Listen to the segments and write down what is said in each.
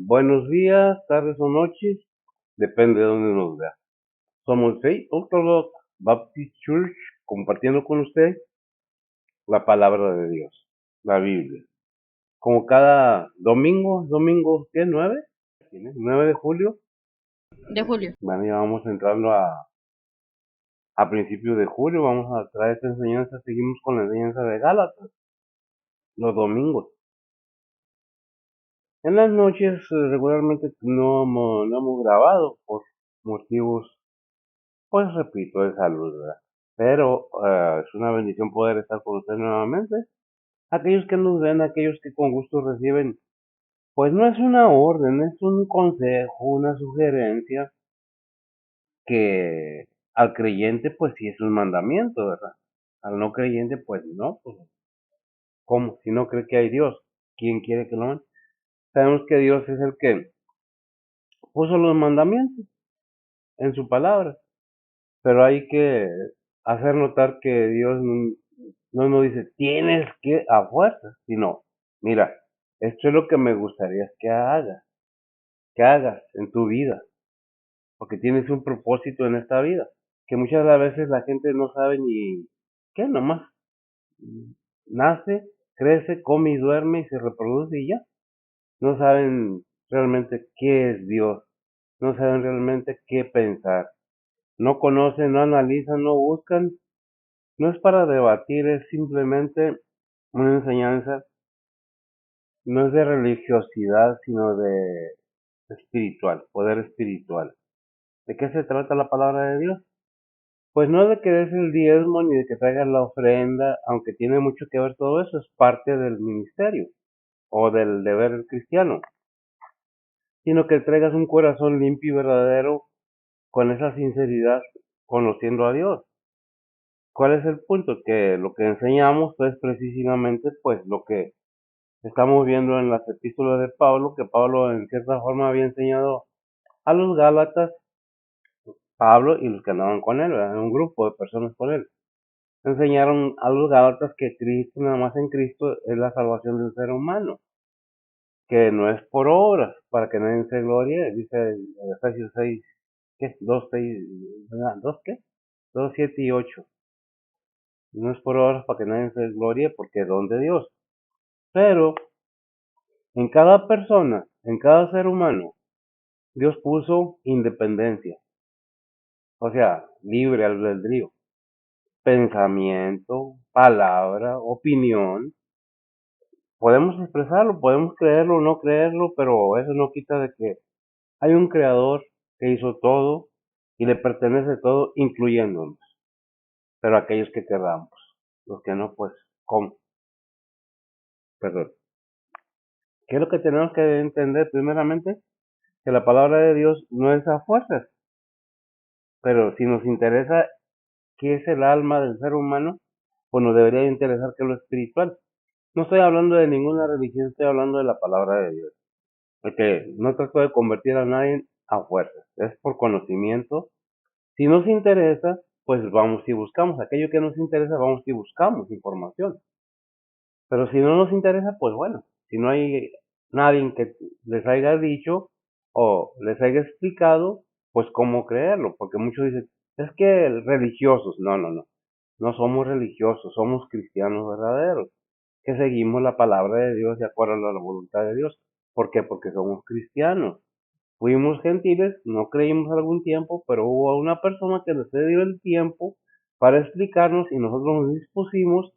buenos días, tardes o noches, depende de dónde nos vea. Somos Faith Orthodox Baptist Church compartiendo con usted la palabra de Dios, la Biblia. Como cada domingo, ¿qué? ¿9? ¿Tiene? 9 de julio. De julio. Bueno, ya vamos entrando a principios de julio, vamos a traer esta enseñanza, seguimos con la enseñanza de Gálatas, los domingos. En las noches regularmente no hemos grabado por motivos, pues repito, de salud, ¿verdad? Pero es una bendición poder estar con usted nuevamente. Aquellos que nos ven, aquellos que con gusto reciben, pues no es una orden, es un consejo, una sugerencia que al creyente pues sí es un mandamiento, ¿verdad? Al no creyente pues no, pues ¿cómo? Si no cree que hay Dios, ¿quién quiere que lo hagan? Sabemos que Dios es el que puso los mandamientos en su palabra, pero hay que hacer notar que Dios no nos dice tienes que a fuerza, sino mira, esto es lo que me gustaría que hagas en tu vida, porque tienes un propósito en esta vida, que muchas de las veces la gente no sabe ni qué, nomás nace, crece, come y duerme y se reproduce y ya. No saben realmente qué es Dios, no saben realmente qué pensar, no conocen, no analizan, no buscan. No es para debatir, es simplemente una enseñanza, no es de religiosidad, sino de espiritual, poder espiritual. ¿De qué se trata la palabra de Dios? Pues no de que des el diezmo ni de que traigas la ofrenda, aunque tiene mucho que ver todo eso, es parte del ministerio o del deber cristiano, sino que traigas un corazón limpio y verdadero con esa sinceridad, conociendo a Dios. ¿Cuál es el punto? Que lo que enseñamos es precisamente pues lo que estamos viendo en las epístolas de Pablo, que Pablo en cierta forma había enseñado a los Gálatas, Pablo y los que andaban con él, ¿verdad? Un grupo de personas con él. Enseñaron a los Gálatas que Cristo, nada más en Cristo, es la salvación del ser humano, que no es por obras, para que nadie se glorie, dice Efesios 6, ¿qué? 2, 6, ¿2 qué? 2, 7 y 8. No es por obras para que nadie se glorie, porque es don de Dios. Pero en cada persona, en cada ser humano, Dios puso independencia, o sea, libre albedrío, pensamiento, palabra, opinión. Podemos expresarlo, podemos creerlo o no creerlo, pero eso no quita de que hay un creador que hizo todo y le pertenece todo, incluyéndonos, pero aquellos que querramos, los que no, pues, ¿cómo? Perdón. ¿Qué es lo que tenemos que entender primeramente? Que la palabra de Dios no es a fuerzas, pero si nos interesa qué es el alma del ser humano, pues nos debería interesar que es lo espiritual. No estoy hablando de ninguna religión, estoy hablando de la palabra de Dios. Porque no trato de convertir a nadie a fuerzas, es por conocimiento. Si nos interesa, pues vamos y buscamos. Aquello que nos interesa, vamos y buscamos información. Pero si no nos interesa, pues bueno, si no hay nadie que les haya dicho o les haya explicado, pues cómo creerlo. Porque muchos dicen, es que religiosos, no somos religiosos, somos cristianos verdaderos, que seguimos la palabra de Dios de acuerdo a la voluntad de Dios. ¿Por qué? Porque somos cristianos. Fuimos gentiles, no creímos algún tiempo, pero hubo una persona que nos dio el tiempo para explicarnos y nosotros nos dispusimos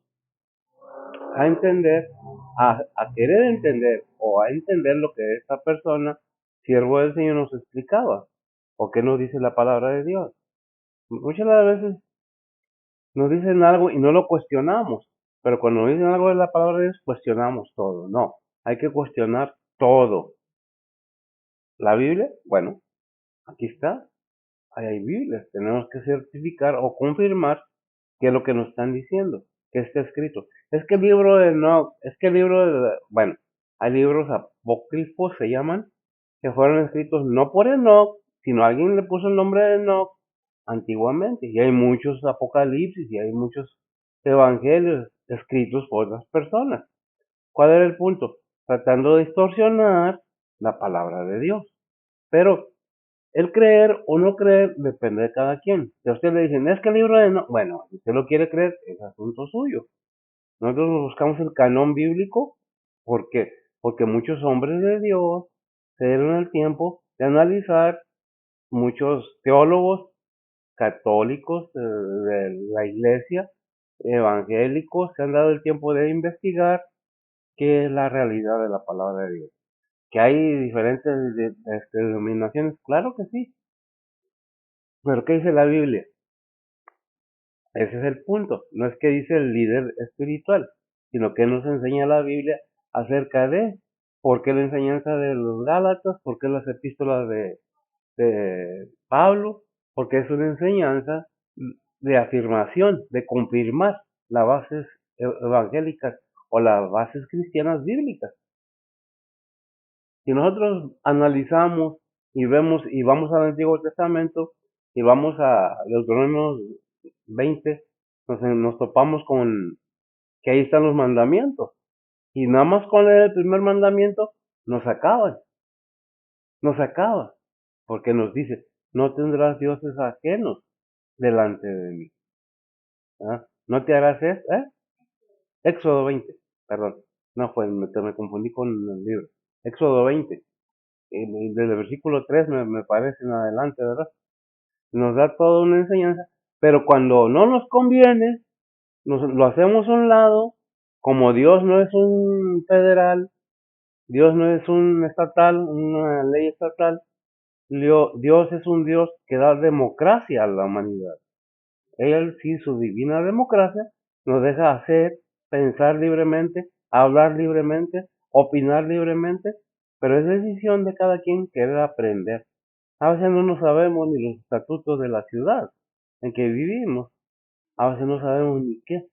a entender, a querer entender o a entender lo que esta persona, siervo del Señor, nos explicaba o qué nos dice la palabra de Dios. Muchas de las veces nos dicen algo y no lo cuestionamos, pero cuando nos dicen algo de la palabra de Dios, cuestionamos todo. No, hay que cuestionar todo. La Biblia, bueno, aquí está, ahí hay Biblias, tenemos que certificar o confirmar que es lo que nos están diciendo, que está escrito. Es que el libro de no, es que el libro de, bueno, hay libros apócrifos, se llaman, que fueron escritos no por Enoch, sino alguien le puso el nombre de Enoch antiguamente. Y hay muchos apocalipsis y hay muchos evangelios escritos por otras personas. ¿Cuál era el punto? Tratando de distorsionar la palabra de Dios. Pero el creer o no creer depende de cada quien. Si a usted le dicen, es que el libro de no, bueno, si usted lo quiere creer, es asunto suyo. Nosotros buscamos el canon bíblico, ¿por qué? Porque muchos hombres de Dios se dieron el tiempo de analizar, muchos teólogos católicos de la iglesia, evangélicos, se han dado el tiempo de investigar qué es la realidad de la palabra de Dios. ¿Que hay diferentes denominaciones? Claro que sí. Pero ¿qué dice la Biblia? Ese es el punto. No es que dice el líder espiritual, sino que nos enseña la Biblia acerca de por qué la enseñanza de los Gálatas, por qué las epístolas de Pablo, porque es una enseñanza de afirmación, de confirmar las bases evangélicas o las bases cristianas bíblicas. Si nosotros analizamos y vemos y vamos al Antiguo Testamento y vamos a Deuteronomio 20, nos topamos con que ahí están los mandamientos. Y nada más con leer el primer mandamiento nos acaba, porque nos dice, no tendrás dioses ajenos delante de mí. ¿Ah? No te harás esto, ¿eh? Éxodo 20, perdón, no fue, me confundí con el libro. Éxodo 20, desde el versículo 3 me parece en adelante, ¿verdad? Nos da toda una enseñanza, pero cuando no nos conviene, lo hacemos a un lado, como Dios no es un federal, Dios no es un estatal, una ley estatal, Dios es un Dios que da democracia a la humanidad. Él, sí, su divina democracia, nos deja hacer, pensar libremente, hablar libremente, opinar libremente, pero es decisión de cada quien querer aprender. A veces no nos sabemos ni los estatutos de la ciudad en que vivimos, a veces no sabemos ni qué.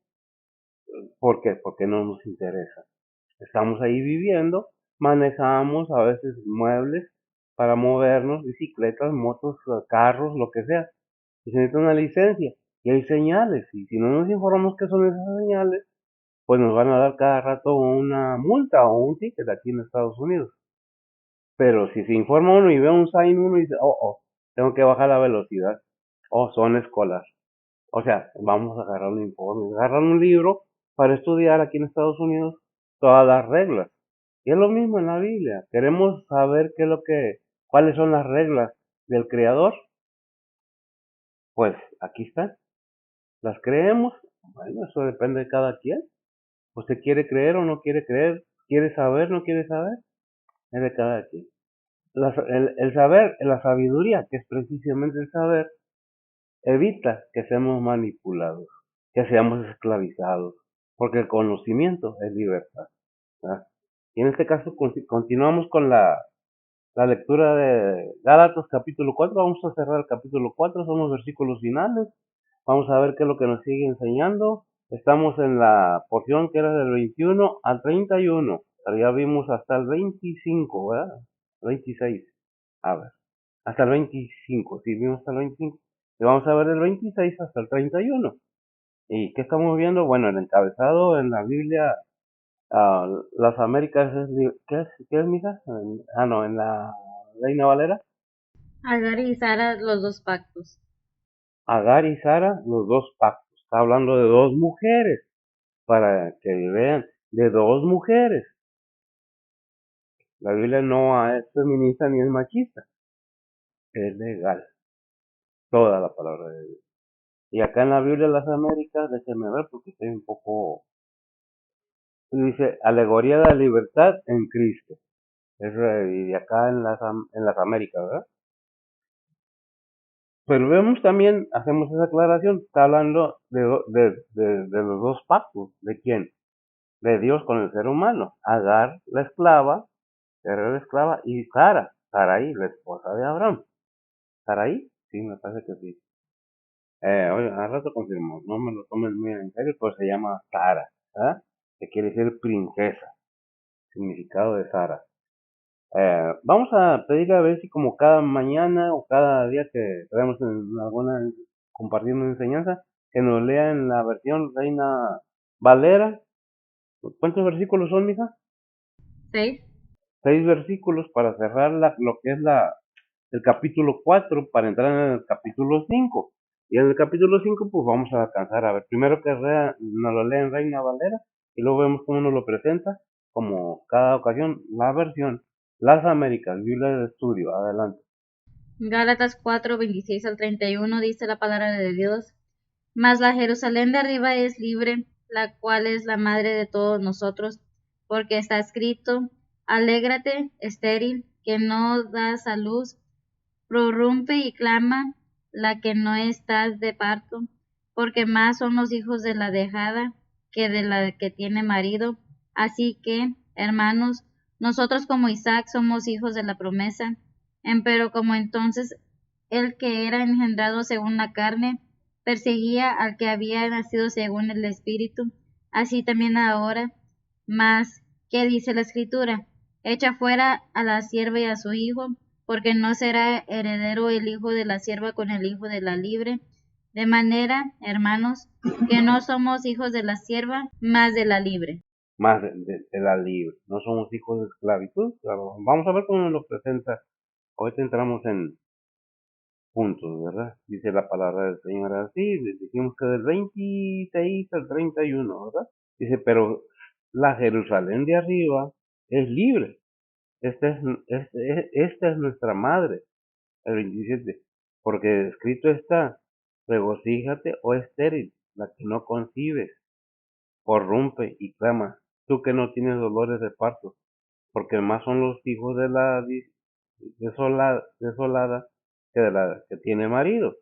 ¿Por qué? Porque no nos interesa. Estamos ahí viviendo, manejamos a veces muebles para movernos, bicicletas, motos, carros, lo que sea. Y se necesita una licencia. Y hay señales. Y si no nos informamos qué son esas señales, pues nos van a dar cada rato una multa o un ticket aquí en Estados Unidos. Pero si se informa uno y ve un sign uno y dice, tengo que bajar la velocidad. Son escolar. O sea, vamos a agarrar un informe, agarrar un libro para estudiar aquí en Estados Unidos todas las reglas. Y es lo mismo en la Biblia. Queremos saber cuáles son las reglas del Creador. Pues aquí están. ¿Las creemos? Bueno, eso depende de cada quien. ¿Usted quiere creer o no quiere creer? ¿Quiere saber o no quiere saber? Es de cada quien. El saber, la sabiduría, que es precisamente el saber, evita que seamos manipulados, que seamos esclavizados, porque el conocimiento es libertad. ¿Verdad? Y en este caso continuamos con la lectura de Gálatas capítulo 4. Vamos a cerrar el capítulo 4, son los versículos finales. Vamos a ver qué es lo que nos sigue enseñando. Estamos en la porción que era del 21 al 31. Pero ya vimos hasta el 25, ¿verdad? 26. A ver, hasta el 25. Sí, vimos hasta el 25. Y vamos a ver del 26 hasta el 31. ¿Y qué estamos viendo? Bueno, el encabezado en la Biblia, las Américas, ¿qué es, mija? No, en la Reina Valera. Agar y Sara, los dos pactos. Agar y Sara, los dos pactos. Está hablando de dos mujeres, para que vean, de dos mujeres. La Biblia no es feminista ni es machista, es legal, toda la palabra de Dios. Y acá en la Biblia de las Américas, déjenme ver porque estoy un poco, dice, alegoría de la libertad en Cristo. Y acá en las Américas, ¿verdad? Pero vemos también, hacemos esa aclaración, está hablando de los dos pactos. ¿De quién? De Dios con el ser humano. Agar, la esclava, era la esclava, y Sarai, la esposa de Abraham. ¿Sarai? Sí, me parece que sí. Oye, al rato confirmo, no me lo tomen muy en serio, pues se llama Sara, ¿ah? Que quiere decir princesa, significado de Sara. Vamos a pedirle a ver si como cada mañana o cada día que traemos compartiendo una enseñanza, que nos lea en la versión Reina Valera. ¿Cuántos versículos son, mija? 6. 6 versículos para cerrar lo que es el capítulo 4 para entrar en el capítulo 5. Y en el capítulo 5 pues vamos a alcanzar a ver. Primero que nos lo lee en Reina Valera y luego vemos cómo nos lo presenta, como cada ocasión, la versión, las Américas, Biblia de estudio. Adelante. Gálatas 4:26-31 dice la palabra de Dios: Mas la Jerusalén de arriba es libre, la cual es la madre de todos nosotros, porque está escrito: Alégrate, estéril, que no das a luz, prorrumpe y clama la que no estás de parto, porque más son los hijos de la dejada que de la que tiene marido. Así que, hermanos, nosotros como Isaac somos hijos de la promesa, empero como entonces el que era engendrado según la carne perseguía al que había nacido según el Espíritu, así también ahora. Mas, ¿qué dice la Escritura? Echa fuera a la sierva y a su hijo, porque no será heredero el hijo de la sierva con el hijo de la libre. De manera, hermanos, que no somos hijos de la sierva, mas de la libre. Más de la libre. No somos hijos de esclavitud. Claro. Vamos a ver cómo nos lo presenta. Ahorita entramos en puntos, ¿verdad? Dice la palabra del Señor así. Dijimos que del 26 al 31, ¿verdad? Dice, pero la Jerusalén de arriba es libre. Esta es nuestra madre. El 27. Porque escrito está: regocíjate, oh estéril, la que no concibes, prorrumpe y clama, tú que no tienes dolores de parto, porque más son los hijos de la desolada que de la que tiene marido.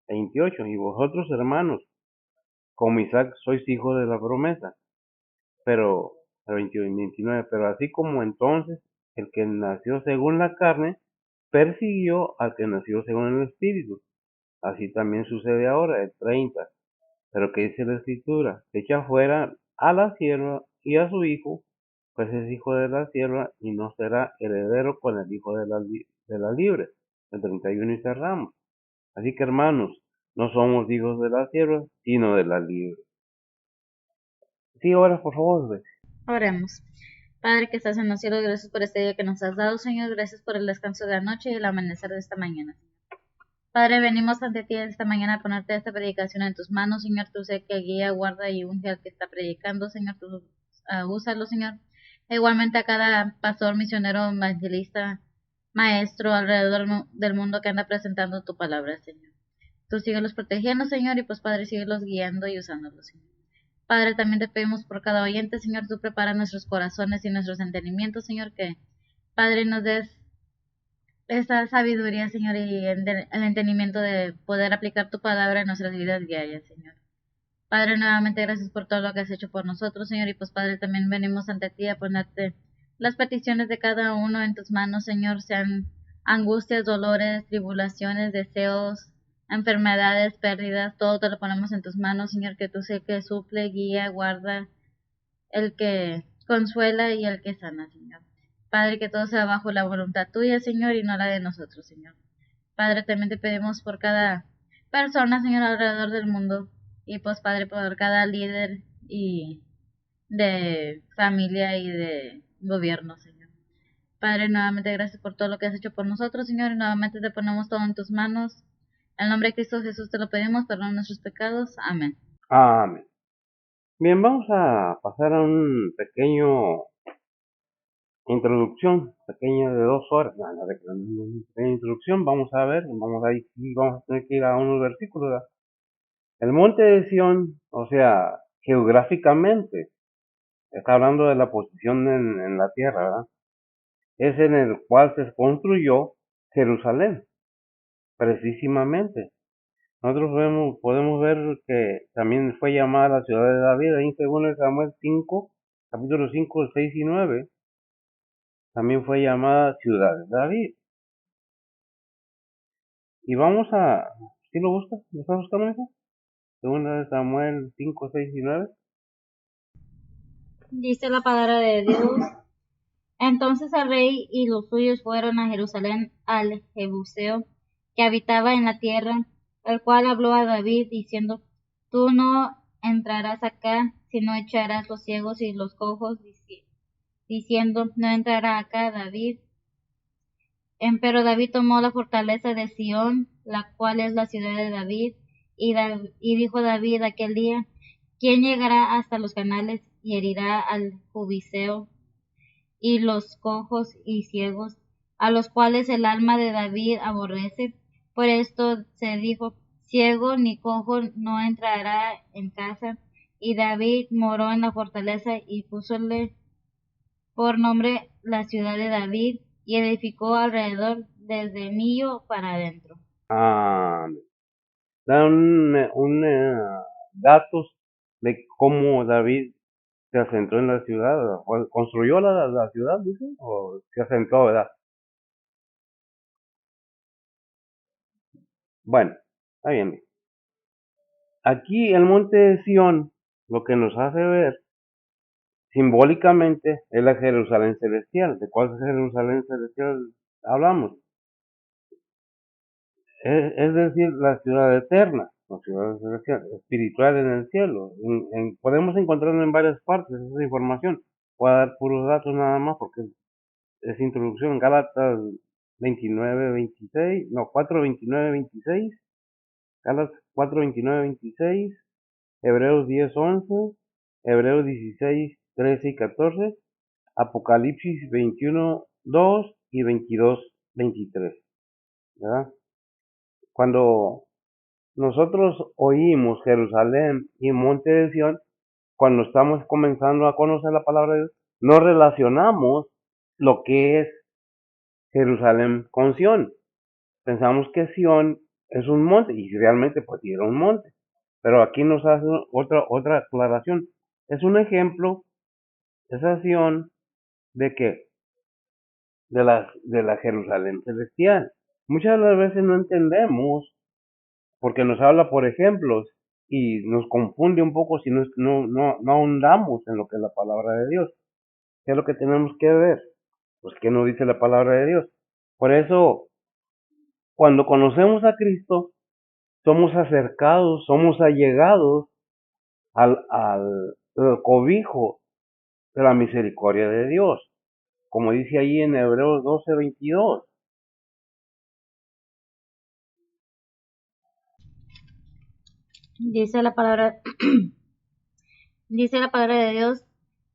28. Y vosotros, hermanos, como Isaac sois hijos de la promesa. Pero, 28 y 29, pero así como entonces el que nació según la carne persiguió al que nació según el Espíritu, así también sucede ahora. El 30. Pero ¿qué dice la Escritura? Echa fuera a la sierva y a su hijo, pues es hijo de la sierva y no será heredero con el hijo de la libre. El 31 y cerramos. Así que, hermanos, no somos hijos de la sierva, sino de la libre. Sí, ahora por favor, ve. Oremos. Padre que estás en los cielos, gracias por este día que nos has dado, Señor. Gracias por el descanso de la noche y el amanecer de esta mañana. Padre, venimos ante ti esta mañana a ponerte esta predicación en tus manos, Señor. Tú sé que guía, guarda y unge al que está predicando, Señor. Tú úsalo, Señor. E igualmente a cada pastor, misionero, evangelista, maestro alrededor del mundo que anda presentando tu palabra, Señor. Tú síguelos protegiendo, Señor, y pues, Padre, síguelos guiando y usándolos, Señor. Padre, también te pedimos por cada oyente, Señor. Tú prepara nuestros corazones y nuestros entendimientos, Señor, que, Padre, nos des esa sabiduría, Señor, y el entendimiento de poder aplicar tu palabra en nuestras vidas diarias, Señor. Padre, nuevamente gracias por todo lo que has hecho por nosotros, Señor, y pues, Padre, también venimos ante ti a ponerte las peticiones de cada uno en tus manos, Señor, sean angustias, dolores, tribulaciones, deseos, enfermedades, pérdidas, todo te lo ponemos en tus manos, Señor, que tú sé que suple, guía, guarda, el que consuela y el que sana, Señor. Padre, que todo sea bajo la voluntad tuya, Señor, y no la de nosotros, Señor. Padre, también te pedimos por cada persona, Señor, alrededor del mundo, y pues, Padre, por cada líder y de familia y de gobierno, Señor. Padre, nuevamente gracias por todo lo que has hecho por nosotros, Señor, y nuevamente te ponemos todo en tus manos. En el nombre de Cristo Jesús te lo pedimos, perdona nuestros pecados. Amén. Amén. Bien, vamos a pasar a un pequeño introducción, pequeña de 2 horas. Una pequeña introducción, vamos a ver, vamos a tener que ir a unos versículos, ¿verdad? El monte de Sión, o sea, geográficamente, está hablando de la posición en la tierra, ¿verdad? Es en el cual se construyó Jerusalén, precisamente. Nosotros podemos ver que también fue llamada la ciudad de David, ahí según Samuel 5, capítulo 5, 6 y 9, también fue llamada ciudad de David. Y vamos a, ¿sí lo buscas? ¿Lo estás buscando eso? Según Samuel 5, 6 y 9. Dice la palabra de Dios. Entonces el rey y los suyos fueron a Jerusalén al Jebuseo, que habitaba en la tierra, el cual habló a David, diciendo: Tú no entrarás acá, sino echarás los ciegos y los cojos, diciendo, no entrará acá David. Pero David tomó la fortaleza de Sión, la cual es la ciudad de David, y dijo David aquel día, ¿quién llegará hasta los canales y herirá al jubiceo y los cojos y ciegos, a los cuales el alma de David aborrece? Por esto se dijo, ciego ni cojo no entrará en casa. Y David moró en la fortaleza y púsole por nombre la ciudad de David, y edificó alrededor desde Millo para adentro. Ah, dan datos de cómo David se asentó en la ciudad, o construyó la ciudad, dicen, o se asentó, ¿verdad? Bueno, está bien. Aquí el monte de Sión, lo que nos hace ver simbólicamente es la Jerusalén celestial. ¿De cuál Jerusalén celestial hablamos? Es decir, la ciudad eterna, la ciudad celestial, espiritual en el cielo. Podemos encontrarlo en varias partes, esa información. Voy a dar puros datos nada más porque es introducción. Gálatas 29, 26, no, 4, 29, 26. Gálatas 4, 29, 26. Hebreos 10, 11. Hebreos 16, 13 y 14. Apocalipsis 21, 2 y 22, 23. ¿Verdad? Cuando nosotros oímos Jerusalén y Monte de Sión, cuando estamos comenzando a conocer la palabra de Dios, no relacionamos lo que es Jerusalén con Sión. Pensamos que Sión es un monte, y realmente pues sí era un monte. Pero aquí nos hace otra aclaración. Es un ejemplo, esa Sión, de que de la Jerusalén celestial. Muchas de las veces no entendemos porque nos habla por ejemplos y nos confunde un poco si no ahondamos en lo que es la palabra de Dios. ¿Qué es lo que tenemos que ver? Pues qué nos dice la palabra de Dios. Por eso, cuando conocemos a Cristo, somos acercados, somos allegados al cobijo de la misericordia de Dios, como dice ahí en Hebreos 12:22. Dice la palabra, dice la palabra de Dios,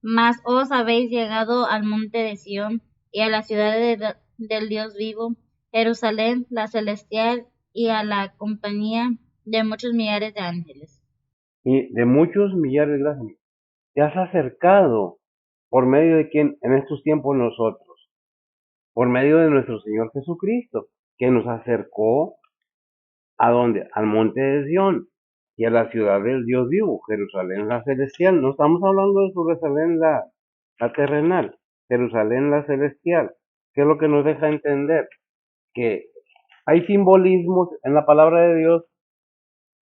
mas os habéis llegado al monte de Sión y a la ciudad del Dios vivo, Jerusalén, la celestial, y a la compañía de muchos millares de ángeles. Y de muchos millares de gracias, te has acercado por medio de quien en estos tiempos nosotros, por medio de nuestro Señor Jesucristo, que nos acercó a dónde, al monte de Sión y a la ciudad del Dios vivo, Jerusalén la celestial. No estamos hablando de Jerusalén la terrenal, Jerusalén la celestial, que es lo que nos deja entender que hay simbolismos en la palabra de Dios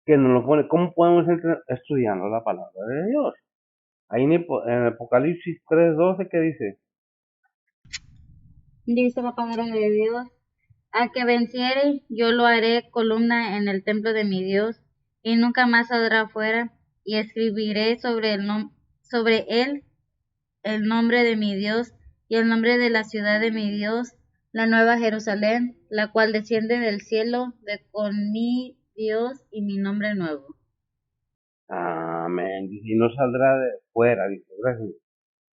que nos lo pone. ¿Cómo podemos entender? Estudiando la palabra de Dios. Ahí en Apocalipsis 3:12, ¿qué dice? Dice la palabra de Dios, al que venciere, yo lo haré columna en el templo de mi Dios, y nunca más saldrá fuera, y escribiré sobre él el nombre de mi Dios y el nombre de la ciudad de mi Dios, la nueva Jerusalén, la cual desciende del cielo con mi Dios y mi nombre nuevo. Amén. Dice, y no saldrá de fuera, dice, gracias.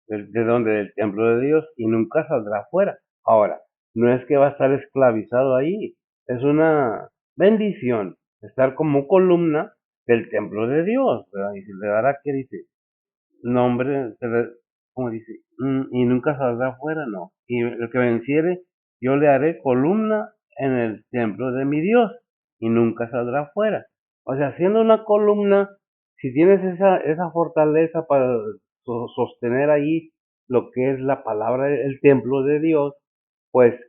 ¿De dónde? Del templo de Dios, y nunca saldrá fuera. Ahora, no es que va a estar esclavizado ahí, es una bendición estar como columna del templo de Dios, ¿verdad? Y se le dará, ¿qué dice? Nombre, como dice, y nunca saldrá fuera, no. Y el que venciere, yo le haré columna en el templo de mi Dios, y nunca saldrá fuera. O sea, siendo una columna, si tienes esa fortaleza para sostener ahí lo que es la palabra del templo de Dios, pues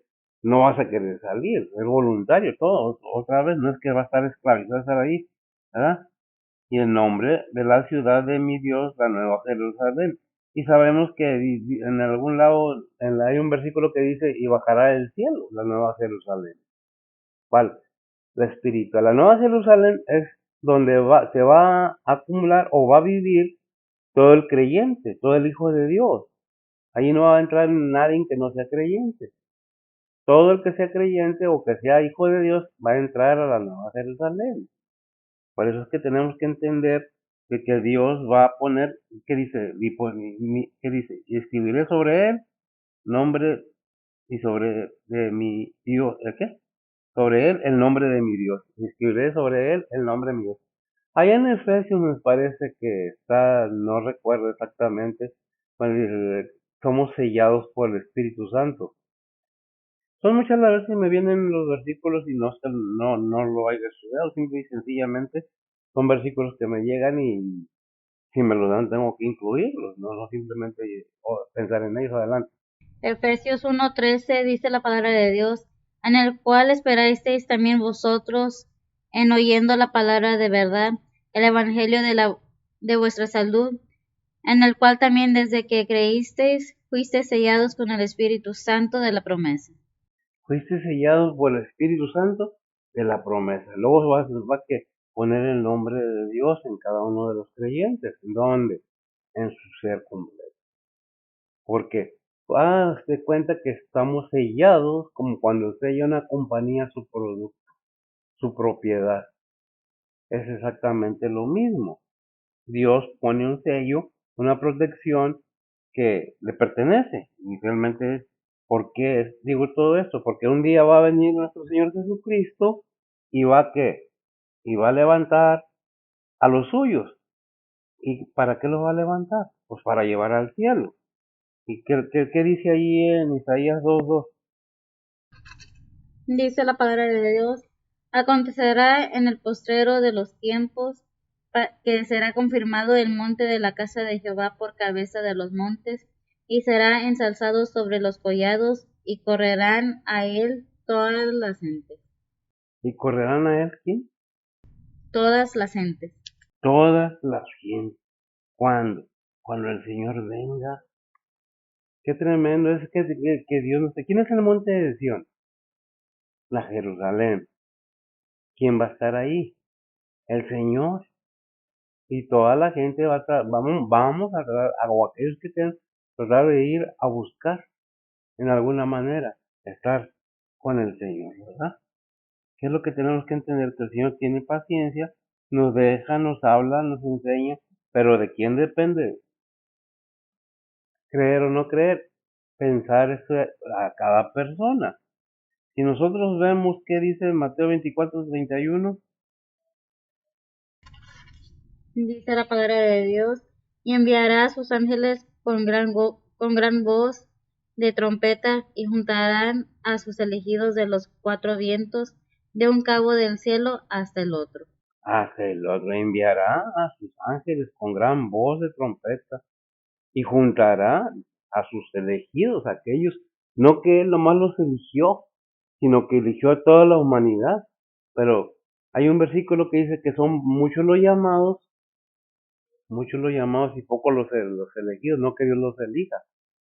no vas a querer salir, es voluntario todo, otra vez, no es que va a estar esclavizado a estar ahí, ¿verdad? Y el nombre de la ciudad de mi Dios, la nueva Jerusalén. Y sabemos que en algún lado hay un versículo que dice, y bajará del cielo la nueva Jerusalén. ¿Cuál? La espiritual. La nueva Jerusalén es donde se va a acumular o va a vivir todo el creyente, todo el Hijo de Dios. Ahí no va a entrar nadie que no sea creyente. Todo el que sea creyente o que sea hijo de Dios va a entrar a la Nueva Jerusalén. Por eso es que tenemos que entender de que Dios va a poner, ¿qué dice? ¿Qué dice? Y escribiré sobre él nombre y sobre de mi Dios, ¿el qué? Sobre él el nombre de mi Dios. Y escribiré sobre él el nombre de mi Dios. Allá en Efesios me parece que está, no recuerdo exactamente, cuando dice, somos sellados por el Espíritu Santo. Son muchas las veces que me vienen los versículos y no lo hay estudiado, simple y sencillamente son versículos que me llegan y si me los dan tengo que incluirlos, no simplemente pensar en ellos adelante. Efesios 1:13 dice la palabra de Dios, en el cual esperasteis también vosotros en oyendo la palabra de verdad, el evangelio de vuestra salud, en el cual también desde que creísteis fuisteis sellados con el Espíritu Santo de la promesa. Fuiste sellados por el Espíritu Santo de la promesa. Luego va a que poner el nombre de Dios en cada uno de los creyentes. ¿En dónde? En su ser completo. Porque hazte cuenta que estamos sellados como cuando sella una compañía su producto, su propiedad. Es exactamente lo mismo. Dios pone un sello, una protección que le pertenece. Y realmente, ¿por qué digo todo esto? Porque un día va a venir nuestro Señor Jesucristo y va a ¿qué? Y va a levantar a los suyos. ¿Y para qué los va a levantar? Pues para llevar al cielo. ¿Y qué dice ahí en Isaías 2:2? Dice la palabra de Dios, acontecerá en el postrero de los tiempos que será confirmado el monte de la casa de Jehová por cabeza de los montes, y será ensalzado sobre los collados, y correrán a él todas las gentes. ¿Y correrán a él quién? Todas las gentes. Todas las gentes. ¿Cuándo? Cuando el Señor venga. Qué tremendo es que Dios no sé. ¿Quién es el monte de Sión? La Jerusalén. ¿Quién va a estar ahí? El Señor. Y toda la gente va a vamos a tratar, o aquellos que tengan, tratar de ir a buscar en alguna manera, estar con el Señor, ¿verdad? ¿Qué es lo que tenemos que entender? Que el Señor tiene paciencia, nos deja, nos habla, nos enseña, pero ¿de quién depende? Creer o no creer, pensar eso a cada persona. Si nosotros vemos qué dice Mateo 24:31, Dice la palabra de Dios, y enviará a sus ángeles con gran voz de trompeta, y juntarán a sus elegidos de los cuatro vientos, de un cabo del cielo hasta el otro. hacia el otro enviará a sus ángeles con gran voz de trompeta y juntará a sus elegidos, aquellos, no que él nomás los eligió, sino que eligió a toda la humanidad. Pero hay un versículo que dice que son muchos los llamados y pocos los elegidos, no que Dios los elija,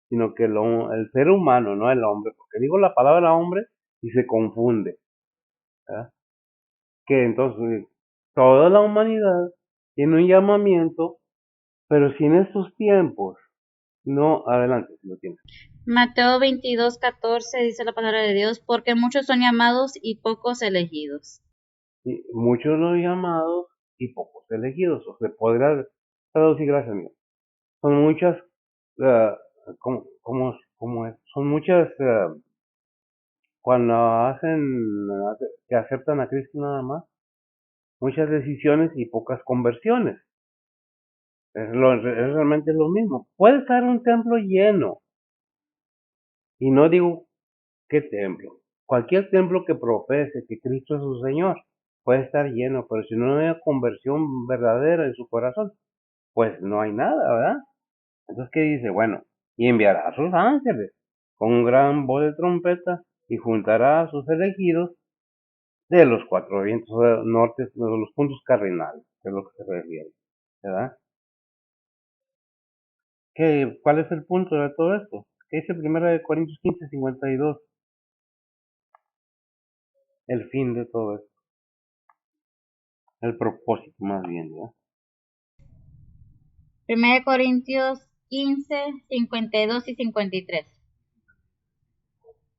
sino que el ser humano, no el hombre, porque digo la palabra hombre y se confunde, ¿verdad? Que entonces toda la humanidad tiene un llamamiento, pero si en estos tiempos, no, adelante, si lo tienes. Mateo 22:14 dice la palabra de Dios, porque muchos son llamados y pocos elegidos. Sí, muchos los llamados y pocos elegidos, o se podrá traducir, gracias mío. Son muchas, uh, ¿cómo es? Son muchas, cuando que aceptan a Cristo nada más, muchas decisiones y pocas conversiones. Es realmente lo mismo. Puede estar un templo lleno, y no digo qué templo. Cualquier templo que profese que Cristo es su Señor puede estar lleno, pero si no hay conversión verdadera en su corazón, pues no hay nada, ¿verdad? Entonces, ¿qué dice? Bueno, y enviará a sus ángeles con un gran voz de trompeta y juntará a sus elegidos de los cuatro vientos norte, de los puntos cardinales, que es lo que se refiere, ¿verdad? ¿Cuál es el punto de todo esto? ¿Qué dice 1 Corintios 15:52? El fin de todo esto, el propósito más bien, ¿verdad? 1 Corintios 15, 52 y 53.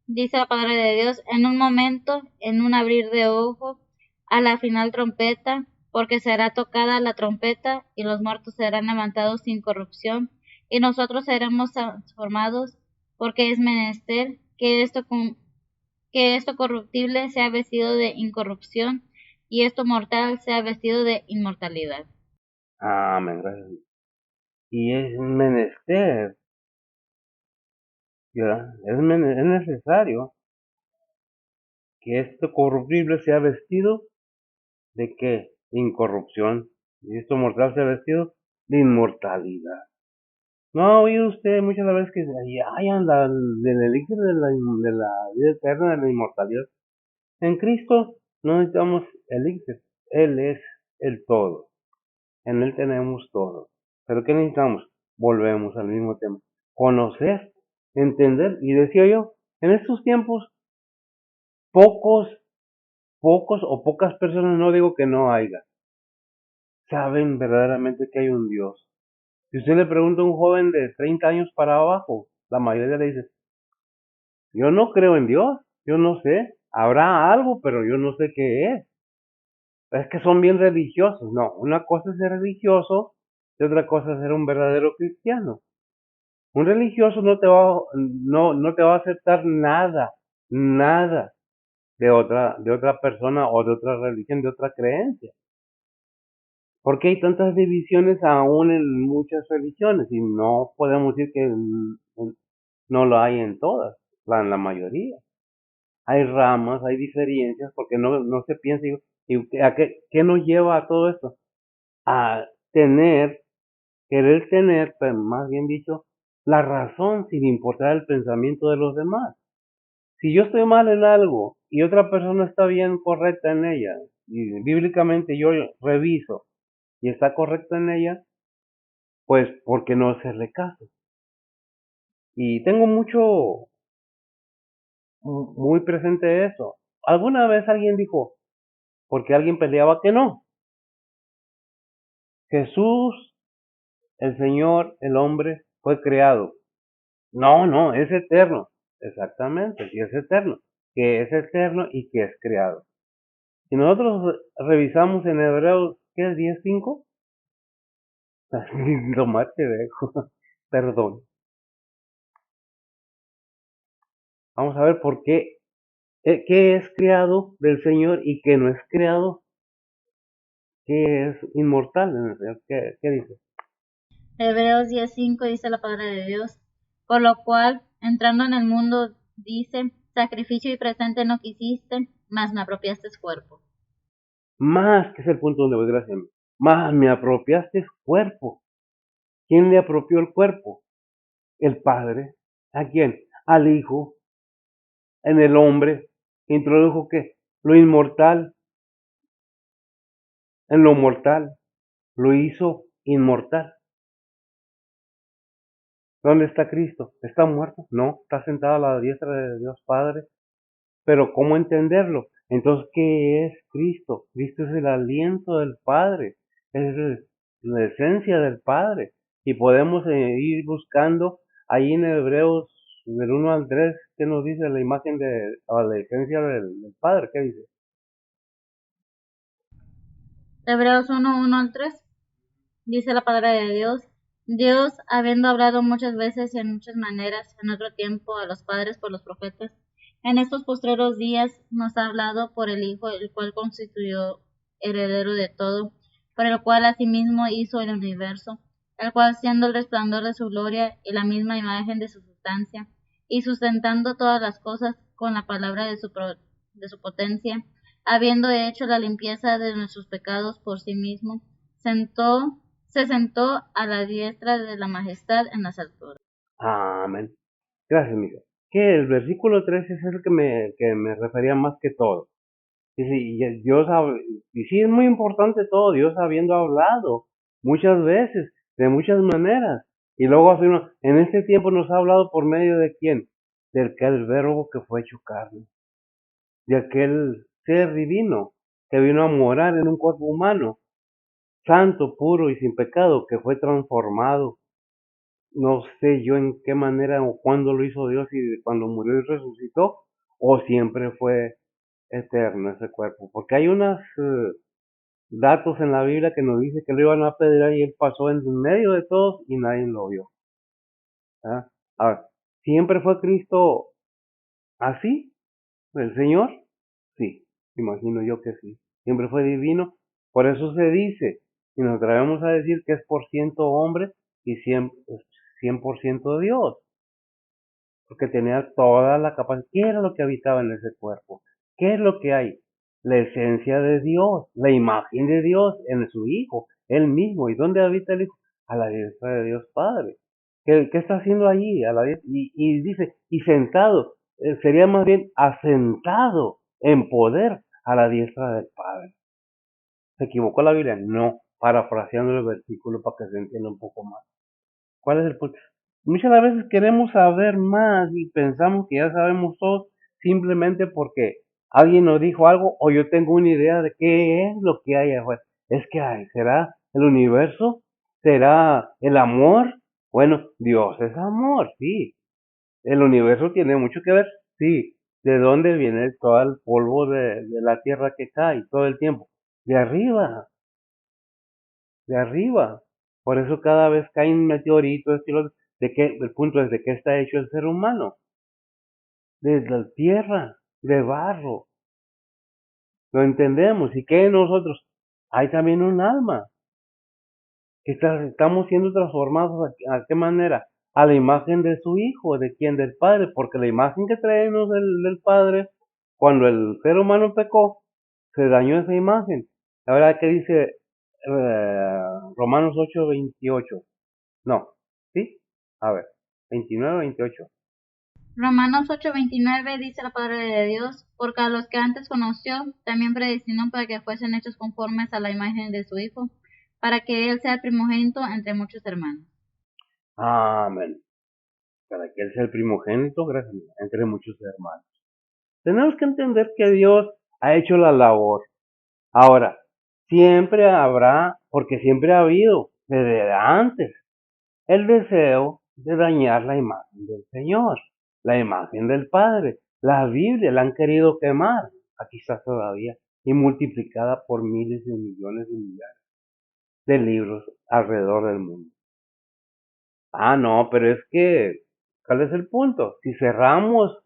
Dice la palabra de Dios, en un momento, en un abrir de ojos, a la final trompeta, porque será tocada la trompeta y los muertos serán levantados sin corrupción y nosotros seremos transformados, porque es menester que esto corruptible sea vestido de incorrupción y esto mortal sea vestido de inmortalidad. Amén, gracias. Y es menester, ¿verdad? Es necesario que esto corruptible sea vestido de qué? Incorrupción. Y esto mortal sea vestido de inmortalidad. ¿No ha oído usted muchas veces que ay, anda del elixir de la vida eterna, de la inmortalidad? En Cristo no necesitamos elixir. Él es el todo. En Él tenemos todo. ¿Pero qué necesitamos? Volvemos al mismo tema. Conocer, entender. Y decía yo, en estos tiempos, pocos, pocos o pocas personas, no digo que no haya, saben verdaderamente que hay un Dios. Si usted le pregunta a un joven de 30 años para abajo, la mayoría le dice, yo no creo en Dios, yo no sé, habrá algo, pero yo no sé qué es. Es que son bien religiosos. No, una cosa es ser religioso y otra cosa es ser un verdadero cristiano. Un religioso no te va a aceptar nada, nada de otra persona o de otra religión, de otra creencia. Porque hay tantas divisiones aún en muchas religiones y no podemos decir que no lo hay en todas, en la mayoría. Hay ramas, hay diferencias, porque no se piensa, y ¿a qué nos lleva a todo esto? A querer tener, pues, más bien dicho, la razón sin importar el pensamiento de los demás. Si yo estoy mal en algo y otra persona está bien correcta en ella, y bíblicamente yo reviso y está correcta en ella, pues, ¿por qué no hacerle caso? Y tengo muy presente eso. Alguna vez alguien dijo, porque alguien peleaba que no, Jesús, el Señor, el hombre, fue creado. No, es eterno. Exactamente, sí es eterno. Que es eterno y que es creado. Si nosotros revisamos en Hebreos, ¿qué es 10:5? Lo más te dejo. Perdón. Vamos a ver por qué es creado del Señor y qué no es creado, qué es inmortal en el Señor. ¿Qué dice? Hebreos 10:5 dice la palabra de Dios, por lo cual, entrando en el mundo, dice, sacrificio y presente no quisiste, mas me apropiaste cuerpo. Más, que es el punto donde voy, gracias. Más me apropiaste cuerpo. ¿Quién le apropió el cuerpo? El Padre. ¿A quién? Al Hijo. En el hombre. Introdujo qué? Lo inmortal en lo mortal. Lo hizo inmortal. ¿Dónde está Cristo? ¿Está muerto? No, está sentado a la diestra de Dios Padre. Pero ¿cómo entenderlo? Entonces, ¿qué es Cristo? Cristo es el aliento del Padre, es la esencia del Padre. Y podemos ir buscando ahí en Hebreos del 1 al 3, ¿qué nos dice la imagen o la esencia del Padre? ¿Qué dice? Hebreos 1:1 al 3 dice la palabra de Dios, Dios, habiendo hablado muchas veces y en muchas maneras en otro tiempo a los padres por los profetas, en estos postreros días nos ha hablado por el Hijo, el cual constituyó heredero de todo, por el cual asimismo hizo el universo, el cual siendo el resplandor de su gloria y la misma imagen de su sustancia, y sustentando todas las cosas con la palabra de su potencia, habiendo hecho la limpieza de nuestros pecados por sí mismo, se sentó a la diestra de la majestad en las alturas. Amén. Gracias, Miguel. Que el versículo 3 es el que me refería más que todo. Y Dios, y sí es muy importante todo, Dios habiendo hablado muchas veces, de muchas maneras. Y luego afirma, en este tiempo nos ha hablado por medio de quién? Del que el verbo que fue hecho carne, de aquel ser divino que vino a morar en un cuerpo humano, santo, puro y sin pecado, que fue transformado No sé yo en qué manera o cuándo lo hizo Dios, y cuando murió y resucitó, o siempre fue eterno ese cuerpo. Porque hay unos datos en la Biblia que nos dice que lo iban a apedrear y él pasó en medio de todos y nadie lo vio. ¿Ah? Ahora, ¿siempre fue Cristo así? ¿El Señor? Sí, imagino yo que sí. Siempre fue divino. Por eso se dice, y nos atrevemos a decir que es por ciento hombre y 100% Dios, porque tenía toda la capacidad. ¿Qué era lo que habitaba en ese cuerpo? ¿Qué es lo que hay? La esencia de Dios, la imagen de Dios en su Hijo, Él mismo. ¿Y dónde habita el Hijo? A la diestra de Dios Padre. ¿Qué está haciendo allí? Y dice, y sentado, sería más bien asentado en poder a la diestra del Padre. ¿Se equivocó la Biblia? No, parafraseando el versículo para que se entienda un poco más. ¿Cuál es el punto? Muchas veces queremos saber más y pensamos que ya sabemos todo simplemente porque alguien nos dijo algo o yo tengo una idea de qué es lo que hay afuera. Es que hay, ¿será el universo? ¿Será el amor? Bueno, Dios es amor, sí. El universo tiene mucho que ver, sí. ¿De dónde viene todo el polvo de la tierra que cae todo el tiempo? De arriba, de arriba. Por eso cada vez caen meteoritos, ¿de qué? El punto es de qué está hecho el ser humano. De la tierra, de barro. Lo entendemos. ¿Y qué nosotros? Hay también un alma. Que estamos siendo transformados. ¿A qué manera? A la imagen de su Hijo. ¿De quién? Del Padre. Porque la imagen que traemos del Padre, cuando el ser humano pecó, se dañó esa imagen. La verdad que dice Romanos 8:28. No, ¿sí? A ver, 29, 28. Romanos 8:29 dice la palabra de Dios, porque a los que antes conoció, también predestinó para que fuesen hechos conformes a la imagen de su Hijo, para que Él sea el primogénito entre muchos hermanos. Amén. Para que Él sea el primogénito, gracias, entre muchos hermanos. Tenemos que entender que Dios ha hecho la labor. Ahora, siempre habrá, porque siempre ha habido, desde antes, el deseo de dañar la imagen del Señor, la imagen del Padre. La Biblia la han querido quemar, aquí está todavía, y multiplicada por miles de millones de millares de libros alrededor del mundo. Ah, no, pero es que, ¿cuál es el punto? Si cerramos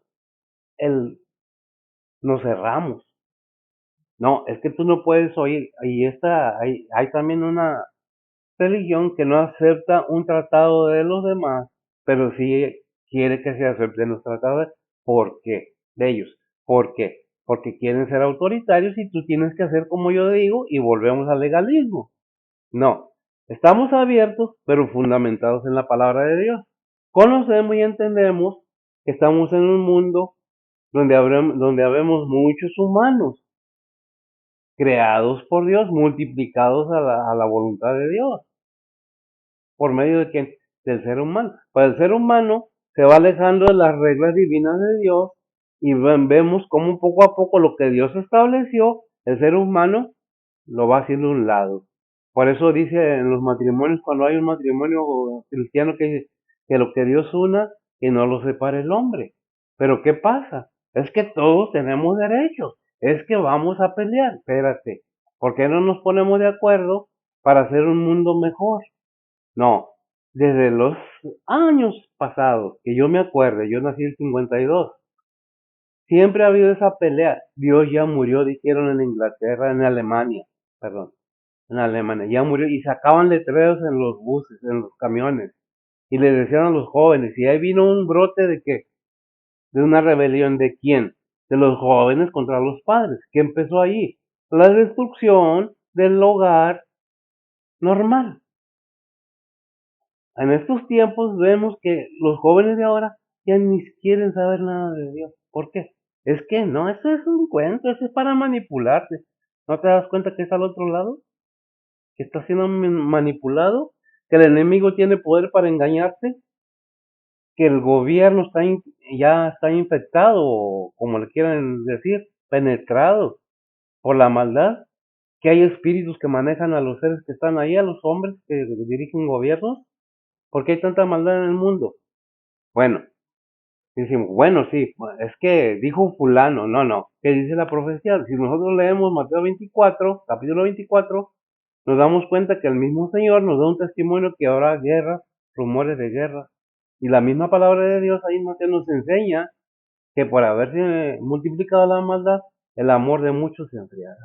el, nos cerramos. No, es que tú no puedes oír, hay también una religión que no acepta un tratado de los demás, pero sí quiere que se acepten los tratados. ¿Por qué? De ellos. ¿Por qué? Porque quieren ser autoritarios y tú tienes que hacer como yo digo y volvemos al legalismo. No, estamos abiertos, pero fundamentados en la palabra de Dios. Conocemos y entendemos que estamos en un mundo donde habemos muchos humanos creados por Dios, multiplicados a la voluntad de Dios, por medio de quién? Del ser humano. Pues el ser humano se va alejando de las reglas divinas de Dios y vemos cómo poco a poco lo que Dios estableció, el ser humano lo va haciendo a un lado. Por eso dice en los matrimonios, cuando hay un matrimonio cristiano, que dice que lo que Dios una, que no lo separe el hombre. Pero ¿qué pasa? Es que todos tenemos derechos. Es que vamos a pelear. Espérate. ¿Por qué no nos ponemos de acuerdo para hacer un mundo mejor? No. Desde los años pasados, que yo me acuerdo, yo nací en el 52, siempre ha habido esa pelea. Dios ya murió, dijeron en Inglaterra, en Alemania, perdón, en Alemania, ya murió, y sacaban letreros en los buses, en los camiones, y le decían a los jóvenes, y ahí vino un brote de que, de una rebelión, ¿de quién? De los jóvenes contra los padres. ¿Qué empezó ahí? La destrucción del hogar normal. En estos tiempos vemos que los jóvenes de ahora ya ni quieren saber nada de Dios. ¿Por qué? Es que no, eso es un cuento, eso es para manipularte. ¿No te das cuenta que es al otro lado? Que está siendo manipulado, que el enemigo tiene poder para engañarte, que el gobierno ya está infectado, o como le quieran decir, penetrado por la maldad, que hay espíritus que manejan a los seres que están ahí, a los hombres que dirigen gobiernos. ¿Por qué hay tanta maldad en el mundo? Bueno, decimos, bueno, sí, es que dijo fulano, no, ¿qué dice la profecía? Si nosotros leemos Mateo 24, capítulo 24, nos damos cuenta que el mismo Señor nos da un testimonio que habrá guerra, rumores de guerra. Y la misma palabra de Dios ahí Mateo nos enseña que por haberse multiplicado la maldad, el amor de muchos se enfriará.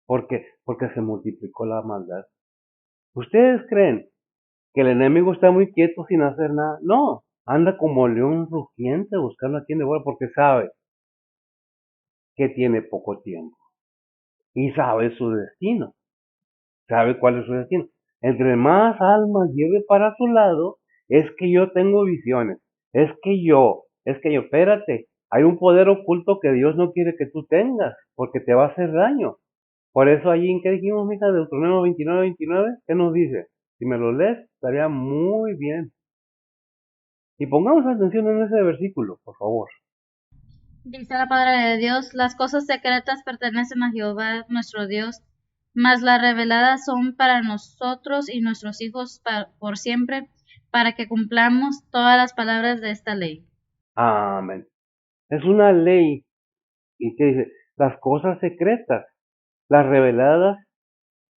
¿Por qué? Porque se multiplicó la maldad. ¿Ustedes creen que el enemigo está muy quieto sin hacer nada? No, anda como león rugiente buscando a quien devorar porque sabe que tiene poco tiempo y sabe su destino, sabe cuál es su destino. Entre más almas lleve para su lado, es que yo tengo visiones, espérate, hay un poder oculto que Dios no quiere que tú tengas, porque te va a hacer daño. Por eso allí en que dijimos, mija, Deuteronomio 29, ¿qué nos dice? Si me lo lees, estaría muy bien. Y pongamos atención en ese versículo, por favor. Dice la palabra de Dios, las cosas secretas pertenecen a Jehová nuestro Dios, mas las reveladas son para nosotros y nuestros hijos por siempre, para que cumplamos todas las palabras de esta ley. Amén. Es una ley. ¿Y qué dice? Las cosas secretas, las reveladas,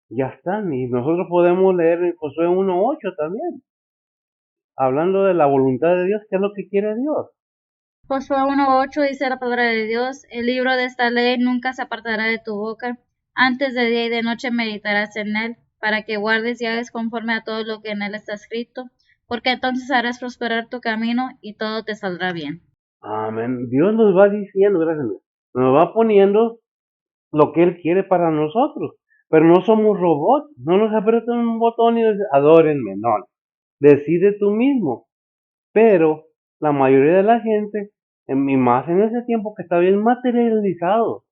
ya están. Y nosotros podemos leer en Josué 1:8 también. Hablando de la voluntad de Dios, ¿qué es lo que quiere Dios? Josué 1:8 dice la palabra de Dios, el libro de esta ley nunca se apartará de tu boca, antes de día y de noche meditarás en él, para que guardes y hagas conforme a todo lo que en él está escrito, porque entonces harás prosperar tu camino y todo te saldrá bien. Amén. Dios nos va diciendo, gracias a Dios, nos va poniendo lo que Él quiere para nosotros. Pero no somos robots, no nos apretan un botón y nos dicen, adórenme, no. Decide tú mismo. Pero la mayoría de la gente, y más en ese tiempo que está bien materializado,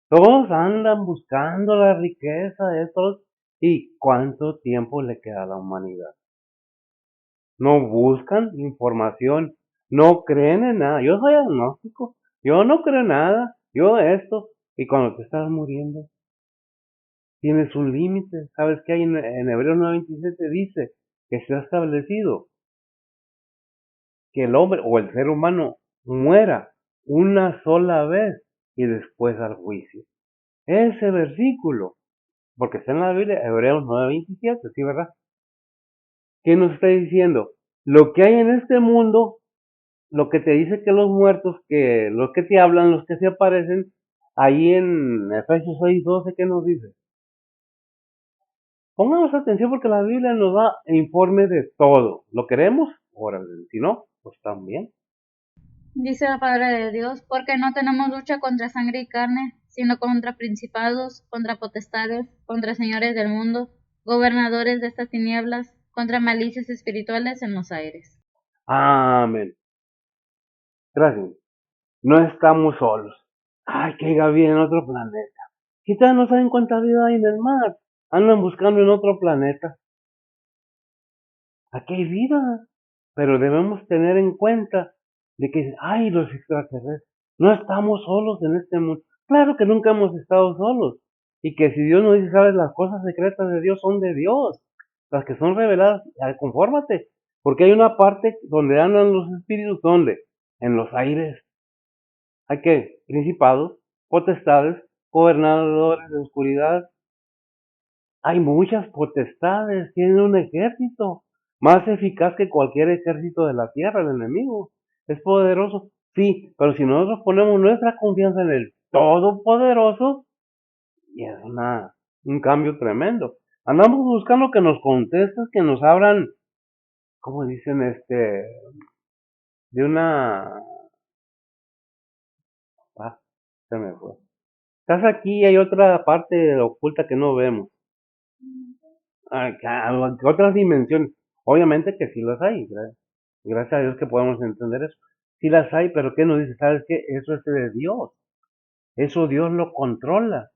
todos andan buscando la riqueza de estos. ¿Y cuánto tiempo le queda a la humanidad? No buscan información, no creen en nada. Yo soy agnóstico, yo no creo en nada, yo esto. Y cuando te estás muriendo, tienes un límite. ¿Sabes qué hay en Hebreos 9:27? Dice que se ha establecido que el hombre o el ser humano muera una sola vez y después al juicio. Ese versículo, porque está en la Biblia, Hebreos 9:27, ¿sí, verdad? ¿Qué nos está diciendo? Lo que hay en este mundo, lo que te dice que los muertos, que los que te hablan, los que se aparecen, ahí en Efesios 6:12, ¿qué nos dice? Pongamos atención porque la Biblia nos da informe de todo. ¿Lo queremos? Órale, si no, pues también. Dice la palabra de Dios, porque no tenemos lucha contra sangre y carne, sino contra principados, contra potestades, contra señores del mundo, gobernadores de estas tinieblas, contra malicias espirituales en los aires. Amén. Gracias. No estamos solos. Ay, que haya vida en otro planeta. Quizás no saben cuánta vida hay en el mar. Andan buscando en otro planeta. Aquí hay vida. Pero debemos tener en cuenta de que, ay, los extraterrestres, no estamos solos en este mundo. Claro que nunca hemos estado solos. Y que si Dios nos dice, sabes, las cosas secretas de Dios son de Dios. Las que son reveladas, confórmate. Porque hay una parte donde andan los espíritus, ¿dónde? En los aires. Hay que principados, potestades, gobernadores de oscuridad. Hay muchas potestades, tienen un ejército más eficaz que cualquier ejército de la tierra, el enemigo. Es poderoso, sí, pero si nosotros ponemos nuestra confianza en el Todopoderoso, y es un cambio tremendo. Andamos buscando que nos contestes, que nos abran, ¿cómo dicen? De una... Ah, se me fue. Estás aquí y hay otra parte oculta que no vemos. Otras dimensiones. Obviamente que sí las hay. Gracias a Dios que podemos entender eso. Sí las hay, pero ¿qué nos dice? ¿Sabes qué? Eso es de Dios. Eso Dios lo controla.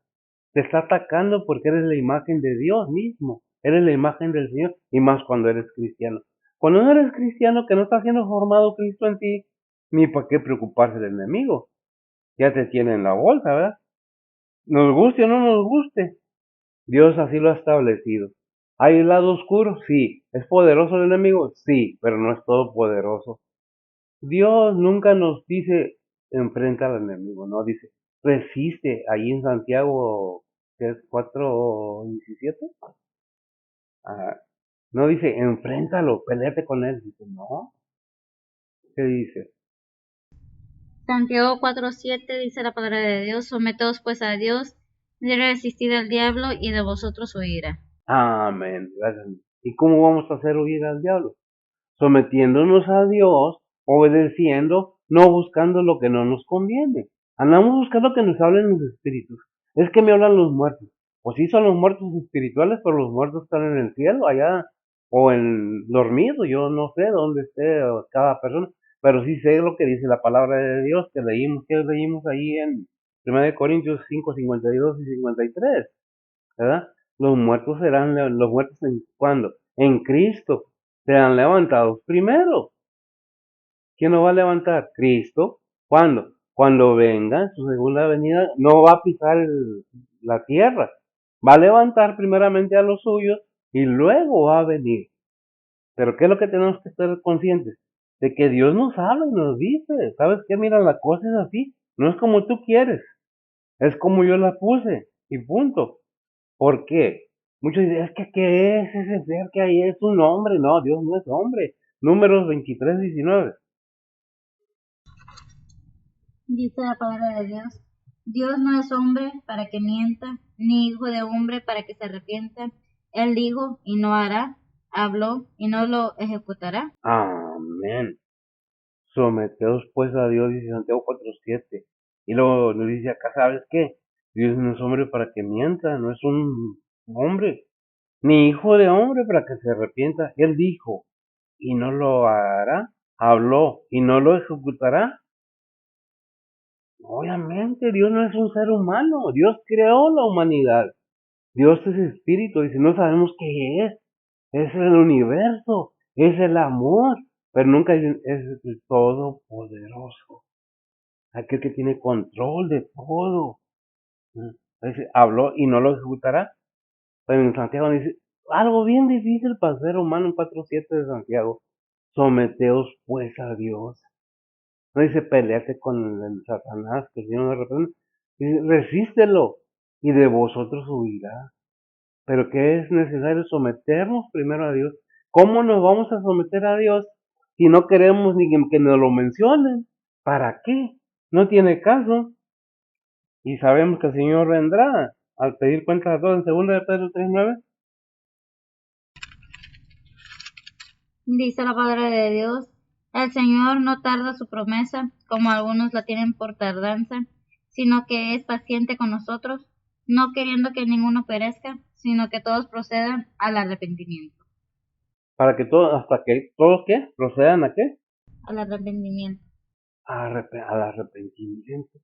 Te está atacando porque eres la imagen de Dios mismo. Eres la imagen del Señor. Y más cuando eres cristiano. Cuando no eres cristiano, que no está siendo formado Cristo en ti, ni para qué preocuparse del enemigo. Ya te tiene en la bolsa, ¿verdad? Nos guste o no nos guste. Dios así lo ha establecido. ¿Hay el lado oscuro? Sí. ¿Es poderoso el enemigo? Sí, pero no es todopoderoso. Dios nunca nos dice enfrenta al enemigo, no dice resiste. Ahí en Santiago, que es 4:17, no dice enfréntalo, peleate con él. Dice, no, ¿qué dice? Santiago 4:7 dice la palabra de Dios, someteos pues a Dios, y resistid al diablo, y de vosotros huirá. Amén. Gracias. ¿Y cómo vamos a hacer huir al diablo? Sometiéndonos a Dios, obedeciendo, no buscando lo que no nos conviene. Andamos buscando que nos hablen los espíritus. Es que me hablan los muertos. Pues sí son los muertos espirituales, pero los muertos están en el cielo, allá, o en dormido, yo no sé dónde esté cada persona, pero sí sé lo que dice la palabra de Dios que leímos ahí en 1 Corintios 5:52 y 53, ¿verdad? Los muertos en cuando, en Cristo, serán levantados primero. ¿Quién nos va a levantar? Cristo. ¿Cuándo? Cuando venga en su segunda venida, no va a pisar la tierra. Va a levantar primeramente a los suyos y luego va a venir. Pero ¿qué es lo que tenemos que estar conscientes? De que Dios nos habla y nos dice, ¿sabes qué? Mira, la cosa es así. No es como tú quieres, es como yo la puse y punto. ¿Por qué? Muchos dicen, es que ¿qué es ese ser que ahí es un hombre? No, Dios no es hombre. Números 23:19. Dice la palabra de Dios, Dios no es hombre para que mienta, ni hijo de hombre para que se arrepienta. Él dijo y no hará, habló y no lo ejecutará. Amén. Someteos pues a Dios, dice Santiago 4:7. Y luego nos dice acá, ¿sabes qué? Dios no es hombre para que mienta, no es un hombre, ni hijo de hombre para que se arrepienta. Él dijo y no lo hará, habló y no lo ejecutará. Obviamente, Dios no es un ser humano, Dios creó la humanidad. Dios es espíritu, dice, no sabemos qué es el universo, es el amor, pero nunca dicen, es el todopoderoso, aquel que tiene control de todo. Dice, habló y no lo ejecutará. Pero en Santiago dice, algo bien difícil para el ser humano en 4:7 de Santiago, someteos pues a Dios. No dice peleate con el Satanás, que el Señor no reprende, dice resístelo y de vosotros huirá. Pero que es necesario someternos primero a Dios. ¿Cómo nos vamos a someter a Dios si no queremos ni que nos lo mencionen? ¿Para qué? No tiene caso. Y sabemos que el Señor vendrá al pedir cuentas a todos en 2 de Pedro 3:9. Dice la palabra de Dios, el Señor no tarda su promesa, como algunos la tienen por tardanza, sino que es paciente con nosotros, no queriendo que ninguno perezca, sino que todos procedan al arrepentimiento. Para que todos, hasta que todos, ¿qué? ¿Procedan a qué? Al arrepentimiento. Al arrepentimiento.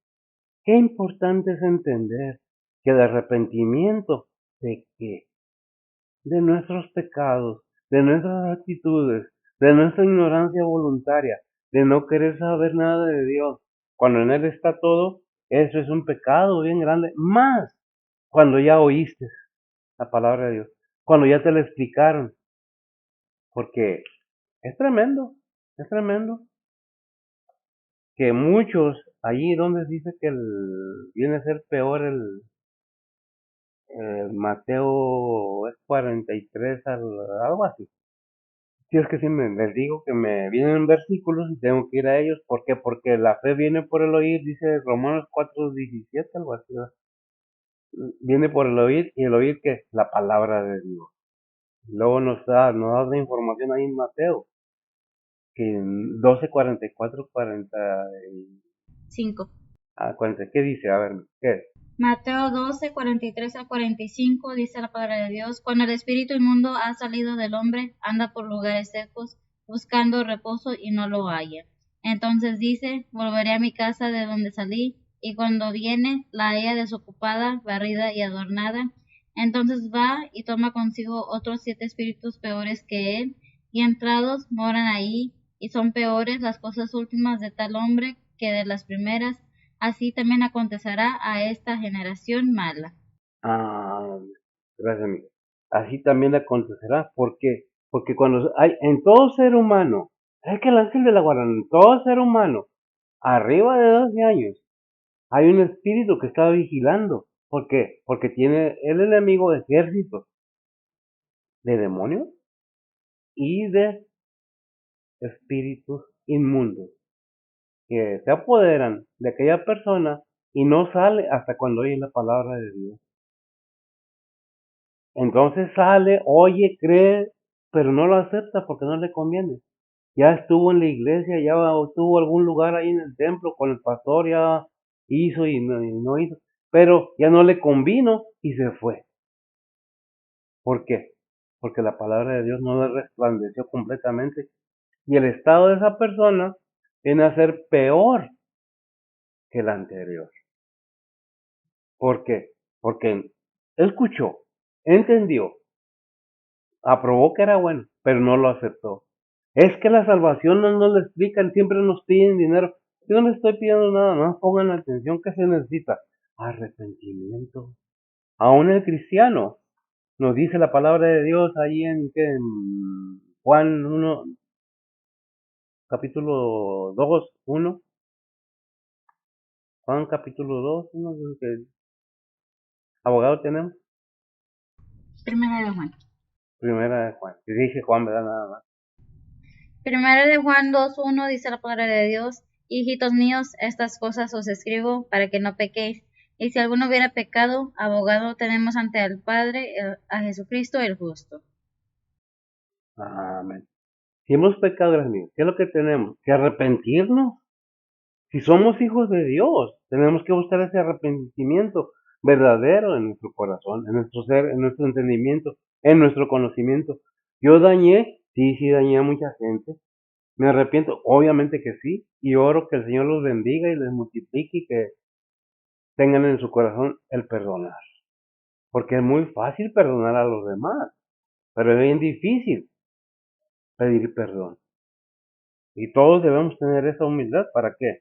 Qué importante es entender que el arrepentimiento de qué, de nuestros pecados, de nuestras actitudes, de nuestra ignorancia voluntaria, de no querer saber nada de Dios. Cuando en Él está todo, eso es un pecado bien grande. Más cuando ya oíste la palabra de Dios, cuando ya te la explicaron, porque es tremendo que muchos allí donde dice que viene a ser peor el Mateo es 43 algo así. Si es que sí les digo que me vienen versículos y tengo que ir a ellos. ¿Por qué? Porque la fe viene por el oír, dice Romanos 4:17, algo así. ¿No? Viene por el oír y el oír que la palabra de Dios. Luego nos da una información ahí en Mateo, que en 12:44, 5. 40, ¿qué dice? A ver, ¿qué es? Mateo 12:43 al 45 dice la palabra de Dios, cuando el espíritu inmundo ha salido del hombre, anda por lugares secos, buscando reposo y no lo halla. Entonces dice, volveré a mi casa de donde salí, y cuando viene, la halla desocupada, barrida y adornada. Entonces va y toma consigo otros 7 espíritus peores que él, y entrados moran ahí, y son peores las cosas últimas de tal hombre que de las primeras. Así también acontecerá a esta generación mala. Ah, gracias, amigo. así también le acontecerá. ¿Por qué? Porque cuando hay en todo ser humano, es que el ángel de la guarda, en todo ser humano, arriba de 12 años, hay un espíritu que está vigilando. ¿Por qué? Porque tiene el enemigo de ejércitos de demonios y de espíritus inmundos que se apoderan de aquella persona y no sale hasta cuando oye la palabra de Dios. Entonces sale, oye, cree, pero no lo acepta porque no le conviene. Ya estuvo en la iglesia, ya tuvo algún lugar ahí en el templo con el pastor, ya hizo y no hizo, pero ya no le convino y se fue. ¿Por qué? Porque la palabra de Dios no le resplandeció completamente y el estado de esa persona viene a ser peor que el anterior. ¿Por qué? Porque escuchó, entendió, aprobó que era bueno, pero no lo aceptó. Es que la salvación no nos lo explican, siempre nos piden dinero. Yo no le estoy pidiendo nada más, pongan la atención que se necesita. Arrepentimiento. Aún el cristiano, nos dice la palabra de Dios ahí en Juan 1, capítulo 2, 1. Juan capítulo 2, 1, que abogado tenemos. Primera de Juan. Primera de Juan. Si dije Juan, ¿verdad? Nada más. Primera de Juan 2:1 dice la palabra de Dios: Hijitos míos, estas cosas os escribo para que no pequéis. Y si alguno hubiera pecado, abogado tenemos ante el Padre, a Jesucristo el justo. Amén. Si hemos pecado, Dios mío, ¿qué es lo que tenemos? Que arrepentirnos. Si somos hijos de Dios, tenemos que buscar ese arrepentimiento verdadero en nuestro corazón, en nuestro ser, en nuestro entendimiento, en nuestro conocimiento. Yo dañé, sí, dañé a mucha gente. Me arrepiento, obviamente que sí, y oro que el Señor los bendiga y les multiplique y que tengan en su corazón el perdonar. Porque es muy fácil perdonar a los demás, pero es bien difícil pedir perdón. Y todos debemos tener esa humildad. ¿Para qué?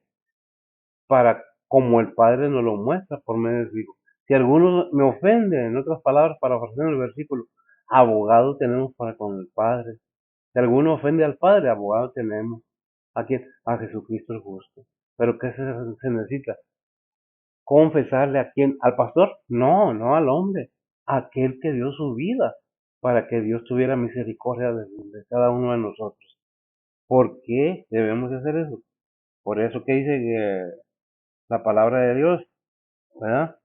Para como el Padre nos lo muestra por medio de su Hijo. Si alguno me ofende, en otras palabras, para ofrecer el versículo, abogado tenemos para con el Padre. Si alguno ofende al Padre, abogado tenemos. ¿A quién? A Jesucristo el justo. ¿Pero qué se necesita? ¿Confesarle a quién? ¿Al pastor? No, no al hombre. Aquel que dio su vida para que Dios tuviera misericordia de cada uno de nosotros. ¿Por qué debemos hacer eso? Por eso que dice que la palabra de Dios, ¿verdad?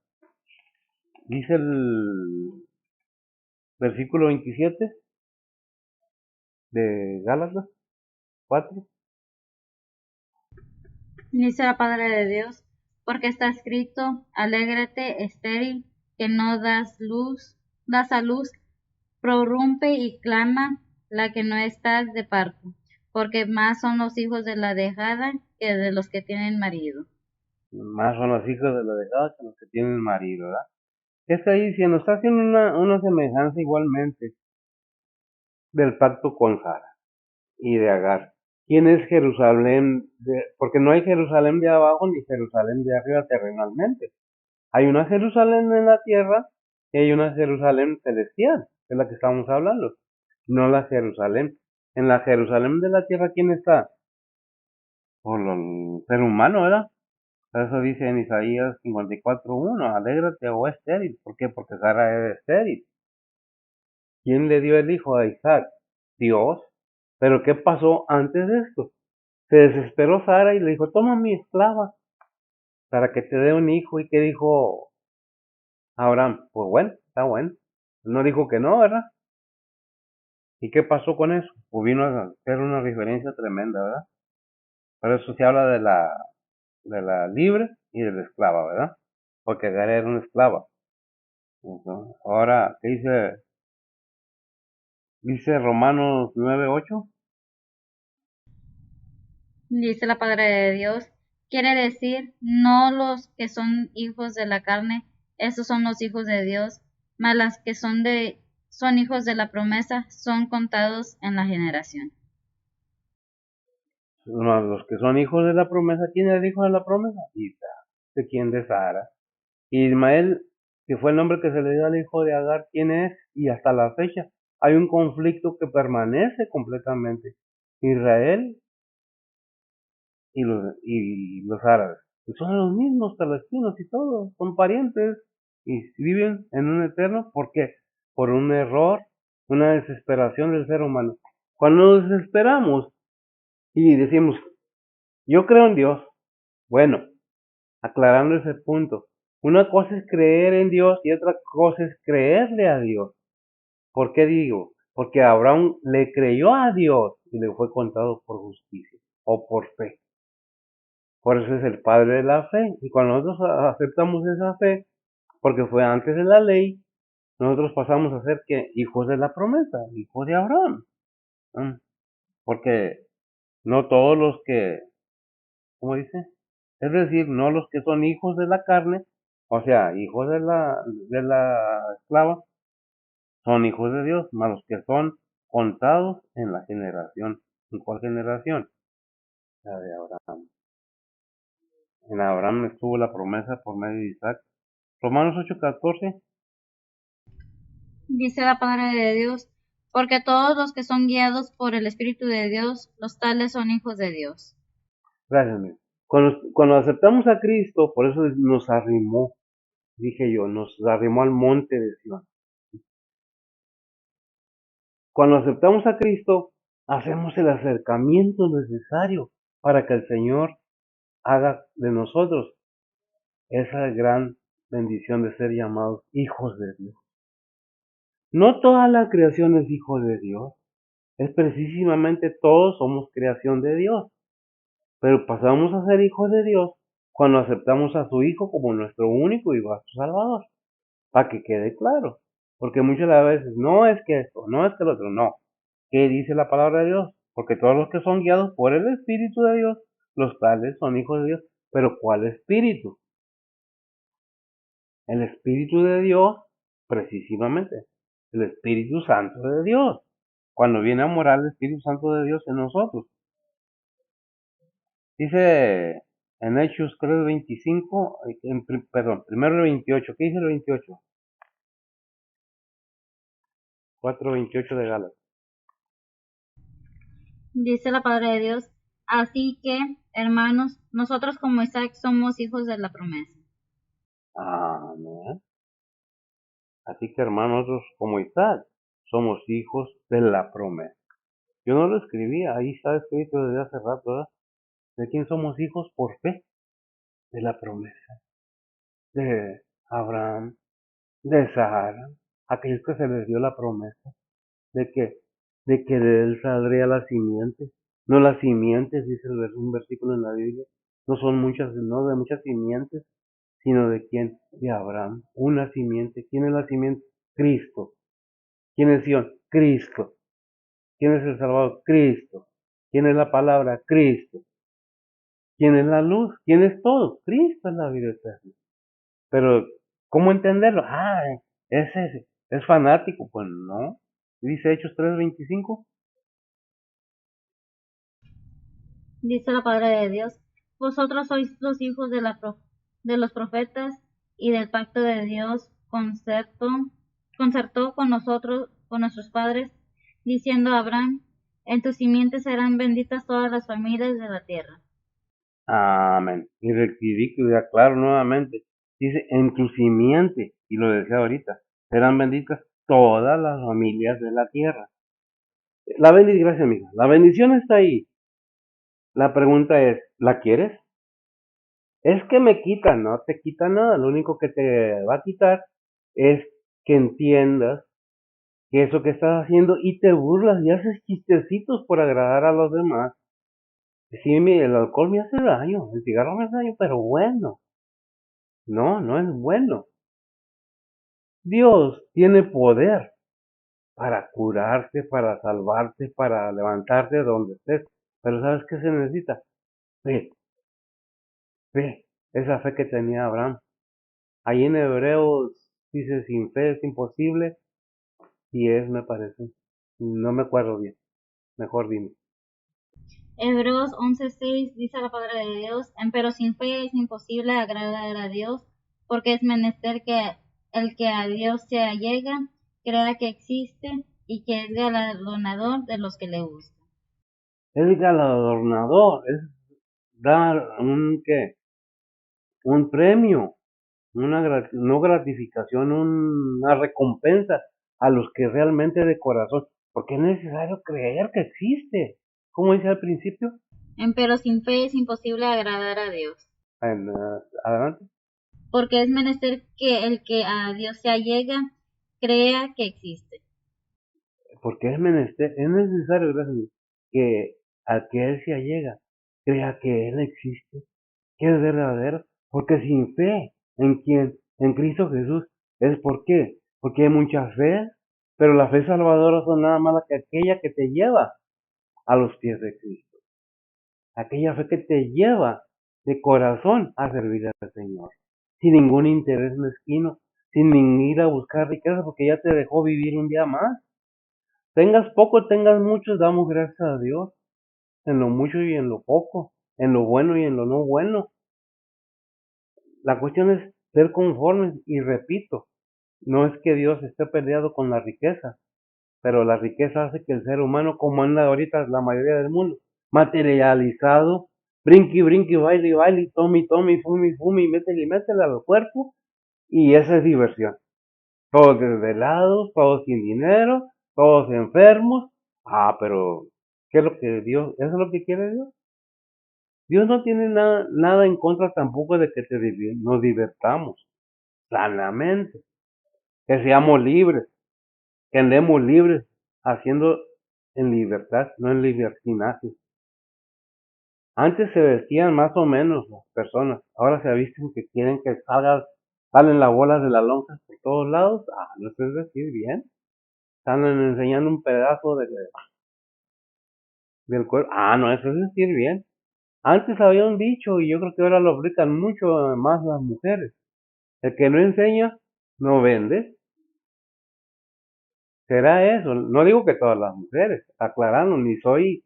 Dice el versículo 27 de Gálatas 4. Dice la palabra de Dios: porque está escrito: alégrate, estéril, que no das a luz, prorrumpe y clama la que no estás de parto, porque más son los hijos de la dejada que de los que tienen marido. Más son los hijos de la dejada que los que tienen marido, ¿verdad? ¿Qué está diciendo? Está haciendo una semejanza igualmente del pacto con Sara y de Agar. ¿Quién es Jerusalén? Porque no hay Jerusalén de abajo ni Jerusalén de arriba terrenalmente. Hay una Jerusalén en la tierra y hay una Jerusalén celestial, que es la que estamos hablando, no la Jerusalén. En la Jerusalén de la tierra, ¿quién está? Por el ser humano, ¿verdad? Eso dice en Isaías 54:1, alégrate, oh estéril. ¿Por qué? Porque Sara era estéril. ¿Quién le dio el hijo a Isaac? Dios. Pero ¿qué pasó antes de esto? Se desesperó Sara y le dijo, toma mi esclava para que te dé un hijo. ¿Y qué dijo Abraham? Pues bueno, está bueno. No dijo que no, ¿verdad? ¿Y qué pasó con eso? Pues vino a ser una diferencia tremenda, ¿verdad? Por eso se habla de la libre y de la esclava, ¿verdad? Porque Agar era una esclava. Ahora, ¿qué dice Romanos 9:8? Dice la palabra de Dios: quiere decir, no los que son hijos de la carne, estos son los hijos de Dios, mas las que son hijos de la promesa son contados en la generación. Los que son hijos de la promesa, ¿quién es el hijo de la promesa? Isaac. ¿De quién? De Sara. Ismael que fue el nombre que se le dio al hijo de Agar, quién es, y hasta la fecha hay un conflicto que permanece completamente. Israel y los árabes, que son los mismos palestinos y todos, son parientes y viven en un eterno, ¿por qué? Por un error, una desesperación del ser humano. Cuando nos desesperamos y decimos, yo creo en Dios, bueno, aclarando ese punto, una cosa es creer en Dios y otra cosa es creerle a Dios. ¿Por qué digo? Porque Abraham le creyó a Dios y le fue contado por justicia o por fe. Por eso es el padre de la fe. Y cuando nosotros aceptamos esa fe, porque fue antes de la ley, nosotros pasamos a ser que hijos de la promesa, hijos de Abraham. ¿No? Porque no todos los que, ¿cómo dice? Es decir, no los que son hijos de la carne, o sea, hijos de la esclava, son hijos de Dios, más los que son contados en la generación. ¿En cuál generación? La de Abraham. En Abraham estuvo la promesa por medio de Isaac. Romanos 8:14. Dice la palabra de Dios, porque todos los que son guiados por el Espíritu de Dios, los tales son hijos de Dios. Gracias, amigo. Cuando aceptamos a Cristo, por eso nos arrimó, dije yo, nos arrimó al monte de Sion. Cuando aceptamos a Cristo, hacemos el acercamiento necesario para que el Señor haga de nosotros esa gran bendición de ser llamados hijos de Dios. No toda la creación es hijo de Dios, es precisamente todos somos creación de Dios, pero pasamos a ser hijos de Dios cuando aceptamos a su Hijo como nuestro único y vasto Salvador, para que quede claro, porque muchas veces no es que esto, no es que lo otro, no. ¿Qué dice la palabra de Dios? Porque todos los que son guiados por el Espíritu de Dios, los tales son hijos de Dios. Pero ¿cuál Espíritu? El Espíritu de Dios, precisamente, el Espíritu Santo de Dios. Cuando viene a morar el Espíritu Santo de Dios en nosotros. Dice en Hechos 3:25, perdón, primero el 28. ¿Qué dice el 28? 4:28 de Gálatas. Dice la palabra de Dios, así que, hermanos, nosotros como Isaac somos hijos de la promesa. Amén. Así que hermanos, nosotros como Isaac somos hijos de la promesa. Yo no lo escribía, ahí está escrito desde hace rato, ¿verdad? ¿De quién somos hijos? Por fe, de la promesa. De Abraham, de Sara, aquellos que se les dio la promesa. ¿De que De que de él saldría la simiente. No las simientes, dice un versículo en la Biblia. No son muchas, no de muchas simientes, sino de quién? De Abraham. Una simiente. ¿Quién es la simiente? Cristo. ¿Quién es Sion? Cristo. ¿Quién es el Salvador? Cristo. ¿Quién es la palabra? Cristo. ¿Quién es la luz? ¿Quién es todo? Cristo es la vida eterna. Pero, ¿cómo entenderlo? Es fanático. Pues no. Dice Hechos 3:25. Dice la palabra de Dios, vosotros sois los hijos de los profetas y del pacto de Dios concertó con nosotros, con nuestros padres, diciendo a Abraham, en tu simiente serán benditas todas las familias de la tierra. Amén. Y rectifico y aclaro nuevamente. Dice, en tu simiente, y lo decía ahorita, serán benditas todas las familias de la tierra. La bendición, gracias, amiga. La bendición está ahí. La pregunta es, ¿la quieres? Es que me quita, no te quita nada. Lo único que te va a quitar es que entiendas que eso que estás haciendo y te burlas y haces chistecitos por agradar a los demás. Sí, el alcohol me hace daño, el cigarro me hace daño, pero bueno. No, no es bueno. Dios tiene poder para curarte, para salvarte, para levantarte de donde estés. Pero ¿sabes qué se necesita? Fe, fe, esa fe que tenía Abraham. Ahí en Hebreos dice, sin fe es imposible, y es, me parece. No me acuerdo bien. Mejor dime. Hebreos 11:6 dice la palabra de Dios, pero sin fe es imposible agradar a Dios, porque es menester que el que a Dios se allega, crea que existe y que es galardonador de los que le buscan. Es galardonador, es dar un premio, no gratificación, una recompensa a los que realmente de corazón, porque es necesario creer que existe, como dice al principio. Empero sin fe es imposible agradar a Dios, Adelante. porque es menester que el que a Dios se allega, crea que existe. Porque es necesario, gracias a Dios, que al que Él se allega, crea que Él existe, que es verdadero, porque sin fe en quien, en Cristo Jesús, es por qué, porque hay mucha fe, pero la fe salvadora son nada más que aquella que te lleva a los pies de Cristo, aquella fe que te lleva de corazón a servir al Señor, sin ningún interés mezquino, sin ir a buscar riqueza, porque ya te dejó vivir un día más. Tengas poco, tengas mucho, damos gracias a Dios en lo mucho y en lo poco, en lo bueno y en lo no bueno. La cuestión es ser conformes y repito, no es que Dios esté peleado con la riqueza, pero la riqueza hace que el ser humano, como anda ahorita la mayoría del mundo, materializado, brinqui, brinqui, baile, baile, tome, tome, fumi, fumi, métele y métele al cuerpo, y esa es diversión. Todos desvelados, todos sin dinero, todos enfermos. Pero ¿qué es lo que Dios, eso es lo que quiere Dios? Dios no tiene nada en contra tampoco de que nos divertamos sanamente, que seamos libres, que andemos libres, haciendo en libertad, no en libertinaje. Antes se vestían más o menos las personas, ahora se visten que quieren que salen las bolas de la lonja por todos lados. No sé decir bien. Están enseñando un pedazo del cuerpo. No, eso es decir bien. Antes había un dicho y yo creo que ahora lo aplican mucho más las mujeres. El que no enseña, no vende. ¿Será eso? No digo que todas las mujeres, aclarando, ni soy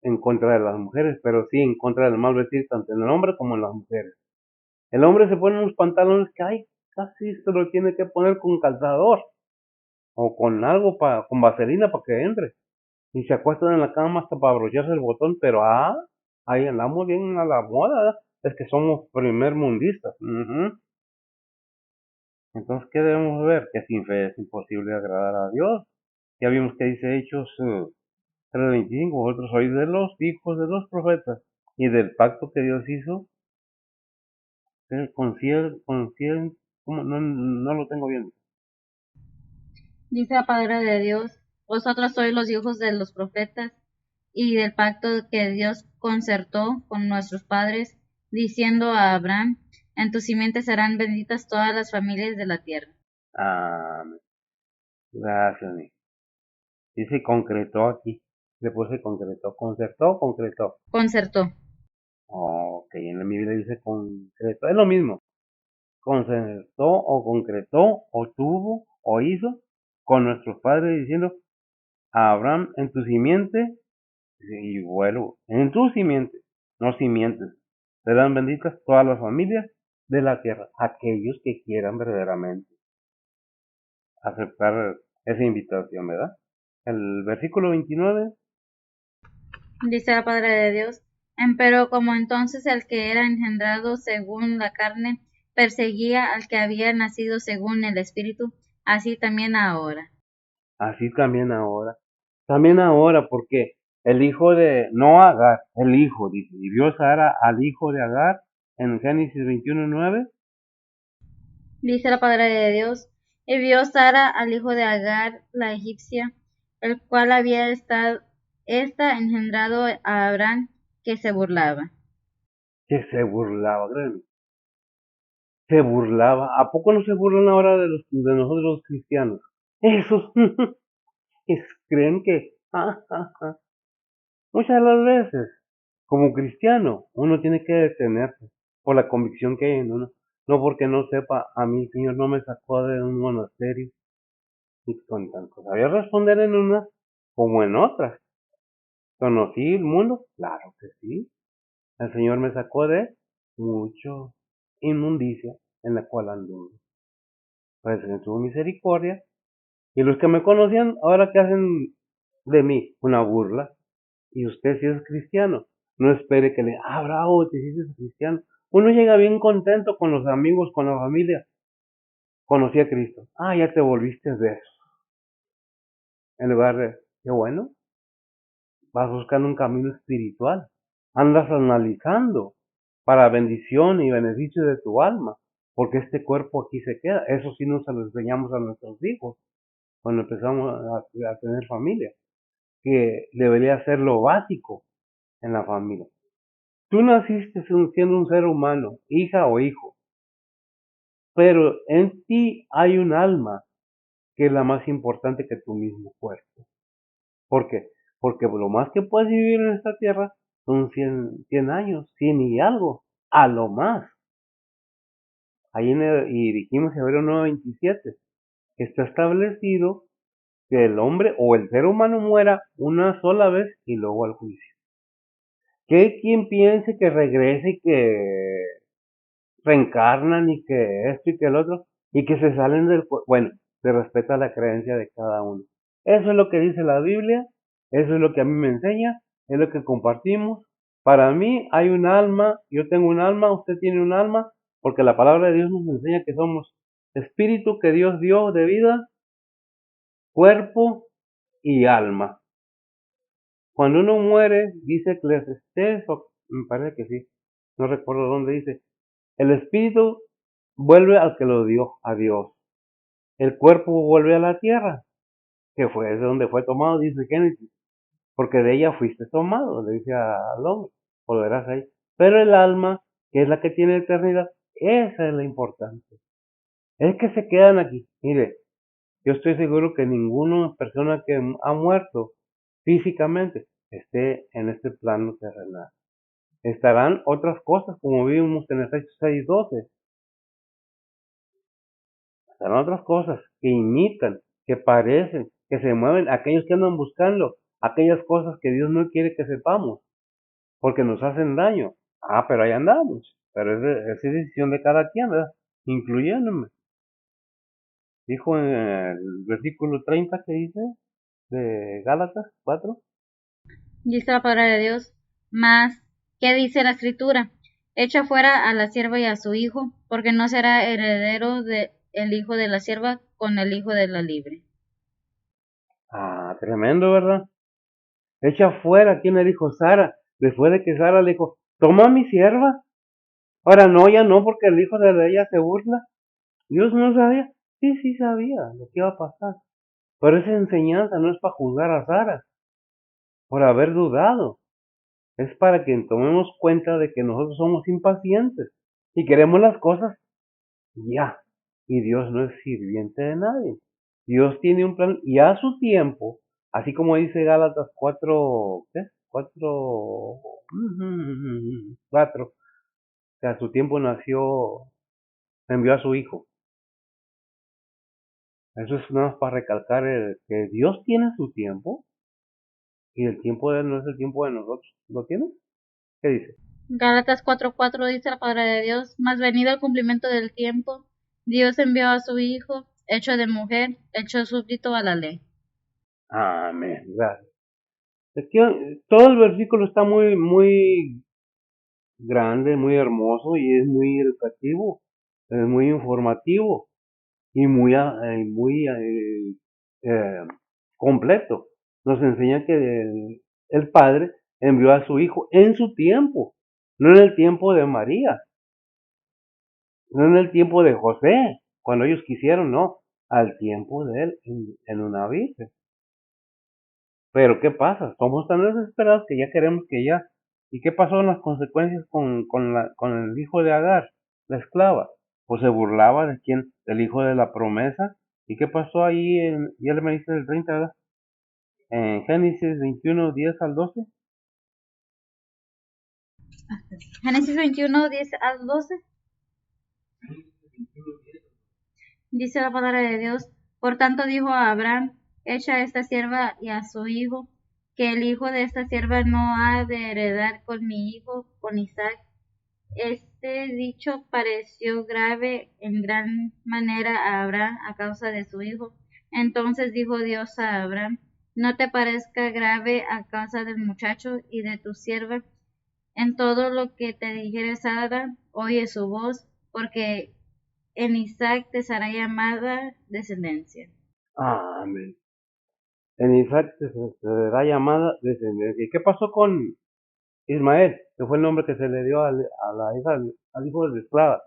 en contra de las mujeres, pero sí en contra del mal vestir tanto en el hombre como en las mujeres. El hombre se pone unos pantalones que casi se lo tiene que poner con calzador o con algo, con vaselina para que entre. Y se acuestan en la cama hasta para abrocharse el botón, pero ahí andamos bien a la moda, ¿eh? Es que somos primer mundistas. Entonces, ¿qué debemos ver? Que sin fe es imposible agradar a Dios. Ya vimos que dice Hechos 3:25, vosotros sois de los hijos de los profetas y del pacto que Dios hizo ¿cómo? No lo tengo bien. Dice la palabra de Dios, vosotros sois los hijos de los profetas y del pacto que Dios concertó con nuestros padres, diciendo a Abraham, en tu simiente serán benditas todas las familias de la tierra. Amén. Gracias, mi. Y se concretó aquí. Después se concretó. ¿Concertó o concretó? Concertó. Ok, en la Biblia dice concretó. Es lo mismo. Concertó o concretó o tuvo o hizo con nuestros padres diciendo a Abraham en tu simiente, y vuelvo, en tu simiente, no simientes, serán benditas todas las familias de la tierra, aquellos que quieran verdaderamente aceptar esa invitación, ¿verdad? El versículo 29. Dice la palabra de Dios, empero como entonces el que era engendrado según la carne perseguía al que había nacido según el Espíritu, así también ahora. Así también ahora, porque el hijo de, no Agar, el hijo, dice, y vio Sara al hijo de Agar en Génesis 21:9. Dice la palabra de Dios, y vio Sara al hijo de Agar la egipcia, el cual había engendrado a Abraham, que se burlaba. Que se burlaba, créeme, se burlaba. ¿A poco no se burlan ahora de nosotros los cristianos? Esos creen que, muchas de las veces, como cristiano, uno tiene que detenerse por la convicción que hay en uno. No porque no sepa, a mí el Señor no me sacó de un monasterio y con tanto sabía responder en unas como en otras. ¿Conocí el mundo? Claro que sí. El Señor me sacó de mucho inmundicia, en la cual anduve. Pues en su misericordia. Y los que me conocían, ahora que hacen de mí una burla. Y usted si es cristiano, no espere que le, bravo, te hiciste cristiano. Uno llega bien contento con los amigos, con la familia. Conocí a Cristo. Ya te volviste de eso. En lugar de, qué bueno, vas buscando un camino espiritual. Andas analizando para bendición y beneficio de tu alma. Porque este cuerpo aquí se queda. Eso sí nos lo enseñamos a nuestros hijos cuando empezamos a tener familia. Que debería ser lo básico en la familia. Tú naciste siendo un ser humano, hija o hijo, pero en ti hay un alma que es la más importante que tu mismo cuerpo. ¿Por qué? Porque lo más que puedes vivir en esta tierra son 100 años, 100 y algo, a lo más. Ahí y dijimos en Hebreo 9:27, que está establecido que el hombre o el ser humano muera una sola vez y luego al juicio. Que hay quien piense que regrese y que reencarnan y que esto y que el otro y que se salen del bueno, se respeta la creencia de cada uno. Eso es lo que dice la Biblia, eso es lo que a mí me enseña, es lo que compartimos. Para mí hay un alma, yo tengo un alma, usted tiene un alma, porque la palabra de Dios nos enseña que somos espíritu que Dios dio de vida, cuerpo y alma. Cuando uno muere, dice Eclesiastés, me parece que sí, no recuerdo dónde dice, el espíritu vuelve al que lo dio, a Dios. El cuerpo vuelve a la tierra, que fue de donde fue tomado, dice Génesis, porque de ella fuiste tomado, le dice al hombre, volverás ahí. Pero el alma, que es la que tiene eternidad, esa es la importante. Es que se quedan aquí. Mire, yo estoy seguro que ninguna persona que ha muerto físicamente esté en este plano terrenal. Estarán otras cosas, como vimos en Efesios 6:12. Estarán otras cosas que imitan, que parecen, que se mueven, aquellos que andan buscando aquellas cosas que Dios no quiere que sepamos, porque nos hacen daño. Pero ahí andamos. Pero es decisión de cada quien, ¿verdad? Incluyéndome. Dijo en el versículo 30 que dice de Gálatas 4. Dice la palabra de Dios. Mas, ¿qué dice la Escritura? Echa fuera a la sierva y a su hijo, porque no será heredero el hijo de la sierva con el hijo de la libre. Tremendo, ¿verdad? Echa fuera, ¿quién le dijo? Sara. Después de que Sara le dijo, toma a mi sierva. Ahora no, ya no, porque el hijo de ella se burla. Dios no sabía. Sí sabía lo que iba a pasar. Pero esa enseñanza no es para juzgar a Sara por haber dudado. Es para que tomemos cuenta de que nosotros somos impacientes y queremos las cosas ya. Y Dios no es sirviente de nadie. Dios tiene un plan y a su tiempo, así como dice Gálatas 4, ¿qué? 4, 4, que a su tiempo envió a su hijo. Eso es nada más para recalcar que Dios tiene su tiempo y el tiempo de él no es el tiempo de nosotros. ¿Lo tiene? ¿Qué dice? Gálatas 4:4 dice la palabra de Dios. Mas venido el cumplimiento del tiempo, Dios envió a su hijo, hecho de mujer, hecho súbdito a la ley. Amén. Gracias. Todo el versículo está muy grande, muy hermoso y es muy educativo, es muy informativo y muy completo. Nos enseña que el Padre envió a su Hijo en su tiempo, no en el tiempo de María, no en el tiempo de José, cuando ellos quisieron, no, al tiempo de él en una virgen. Pero ¿qué pasa? Somos tan desesperados que ya queremos que ya. ¿Y qué pasó en las consecuencias con el hijo de Agar, la esclava? Pues se burlaba de quién, del hijo de la promesa. ¿Y qué pasó ahí ya le me dice el 30, ¿verdad? En Génesis 21, 10 al 12? Génesis 21, 10 al 12. Dice la palabra de Dios. Por tanto dijo a Abraham, echa a esta sierva y a su hijo, que el hijo de esta sierva no ha de heredar con mi hijo, con Isaac. Este dicho pareció grave en gran manera a Abraham a causa de su hijo. Entonces dijo Dios a Abraham: No te parezca grave a causa del muchacho y de tu sierva. En todo lo que te dijere Sara, oye su voz, porque en Isaac te será llamada descendencia. Amén. En Isaac se le da llamada descendencia. ¿Y qué pasó con Ismael? Que fue el nombre que se le dio a la hija, al hijo de la esclava.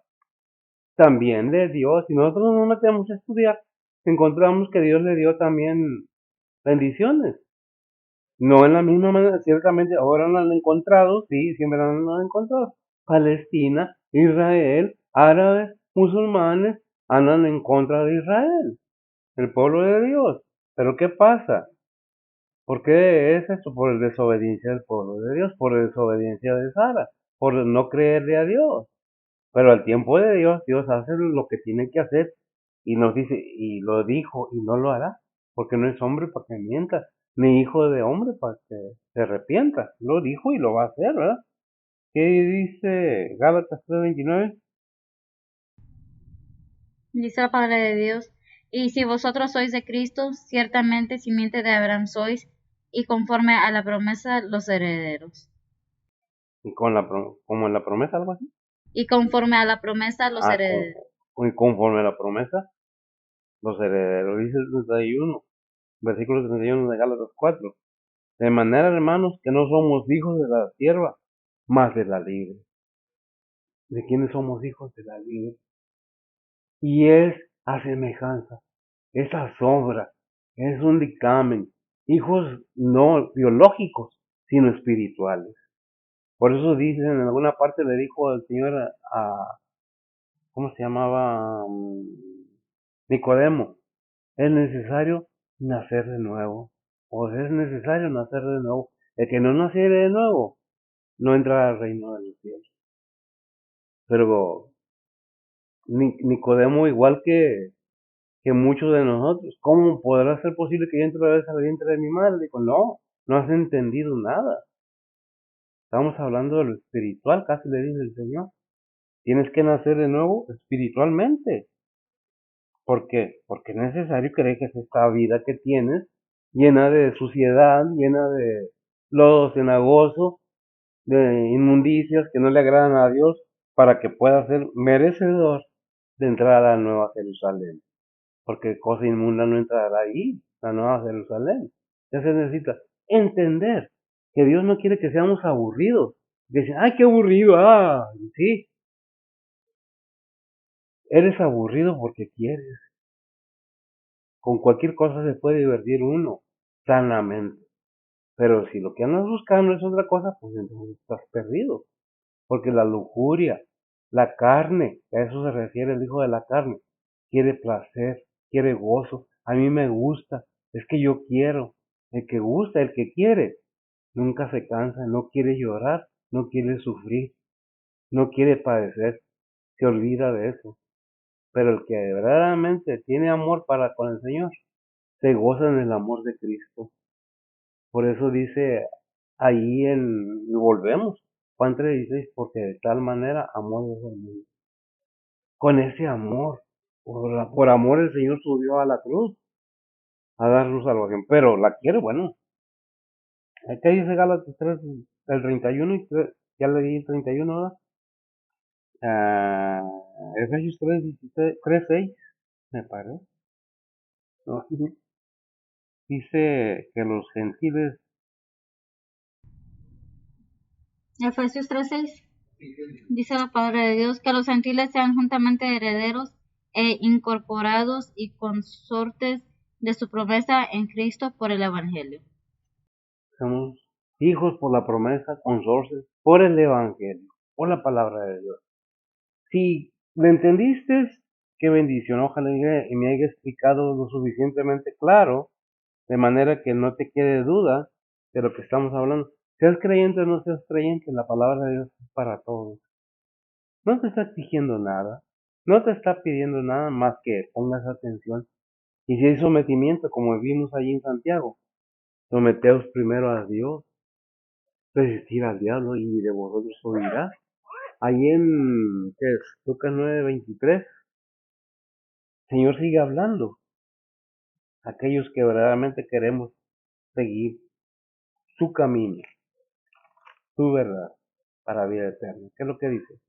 También le dio, si nosotros nos metemos a estudiar, encontramos que Dios le dio también bendiciones. No en la misma manera, ciertamente ahora no han encontrado, sí, siempre no han encontrado. Palestina, Israel, árabes, musulmanes, andan en contra de Israel, el pueblo de Dios. Pero ¿qué pasa? ¿Por qué es esto? Por desobediencia del pueblo de Dios, por desobediencia de Sara, por no creerle a Dios. Pero al tiempo de Dios, Dios hace lo que tiene que hacer y nos dice, y lo dijo y no lo hará, porque no es hombre para que mienta, ni hijo de hombre para que se arrepienta. Lo dijo y lo va a hacer, ¿verdad? ¿Qué dice Gálatas 3:29? Dice la palabra de Dios: Y si vosotros sois de Cristo, ciertamente simiente de Abraham sois, y conforme a la promesa los herederos. Y como en la promesa, algo así. Y conforme a la promesa los Ah, herederos. y conforme a la promesa, los herederos, dice el 31, versículo 31 de Gálatas 4. De manera, hermanos, que no somos hijos de la sierva, más de la libre. ¿De quiénes somos hijos de la libre? Y es a semejanza, es a sombra, es un dictamen. Hijos no biológicos, sino espirituales. Por eso dicen, en alguna parte le dijo el Señor ¿cómo se llamaba? Nicodemo, es necesario nacer de nuevo. O es necesario nacer de nuevo. El que no naciere de nuevo, no entra al reino de los cielos. Pero Nicodemo, igual que muchos de nosotros, ¿cómo podrá ser posible que yo entre otra vez al vientre de mi madre? Digo, no, no has entendido nada. Estamos hablando de lo espiritual, casi le dice el Señor. Tienes que nacer de nuevo espiritualmente. ¿Por qué? Porque es necesario creer que es esta vida que tienes, llena de suciedad, llena de lodo cenagoso, de inmundicias que no le agradan a Dios, para que puedas ser merecedor de entrar a la Nueva Jerusalén. Porque cosa inmunda no entrará ahí, la Nueva Jerusalén. Ya se necesita entender que Dios no quiere que seamos aburridos. Que dicen, ay, qué aburrido, sí, eres aburrido porque quieres. Con cualquier cosa se puede divertir uno, sanamente. Pero si lo que andas buscando es otra cosa, pues entonces estás perdido. Porque la lujuria, la carne, a eso se refiere el hijo de la carne, quiere placer, quiere gozo. A mí me gusta, es que yo quiero. El que gusta, el que quiere, nunca se cansa, no quiere llorar, no quiere sufrir, no quiere padecer, se olvida de eso. Pero el que verdaderamente tiene amor para con el Señor, se goza en el amor de Cristo. Por eso dice ahí volvemos, Juan 3:16, porque de tal manera amó Dios al mundo. Con ese amor, por amor el Señor subió a la cruz a dar su salvación, pero la quiere, bueno. Acá dice Gálatas 3, el 31 y 3, ya leí el 31 ahora. Efesios 3:6, me parece. ¿No? Dice que los gentiles, Efesios 3:6. Dice la palabra de Dios: Que los gentiles sean juntamente herederos e incorporados y consortes de su promesa en Cristo por el Evangelio. somos hijos por la promesa, consorcios por el Evangelio, por la palabra de Dios. Si lo entendiste, qué bendición. Ojalá y me haya explicado lo suficientemente claro, de manera que no te quede duda de lo que estamos hablando. Seas creyente o no seas creyente, la palabra de Dios es para todos. No te está exigiendo nada, no te está pidiendo nada más que pongas atención. Y si hay sometimiento, como vimos allí en Santiago, someteos primero a Dios, resistir al diablo y de vosotros oirá. Ahí en, ¿qué es? Lucas 9:23, el Señor sigue hablando. Aquellos que verdaderamente queremos seguir su camino, su verdad, para vida eterna. ¿Qué es lo que dice?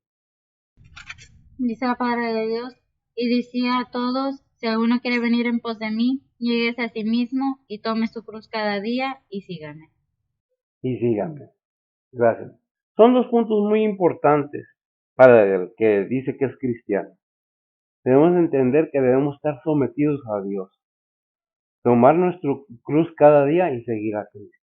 Dice la palabra de Dios, y decía a todos, si alguno quiere venir en pos de mí, lléguese a sí mismo y tome su cruz cada día y sígame. Y síganme. Gracias. Son dos puntos muy importantes para el que dice que es cristiano. Debemos entender que debemos estar sometidos a Dios, tomar nuestro cruz cada día y seguir a Cristo.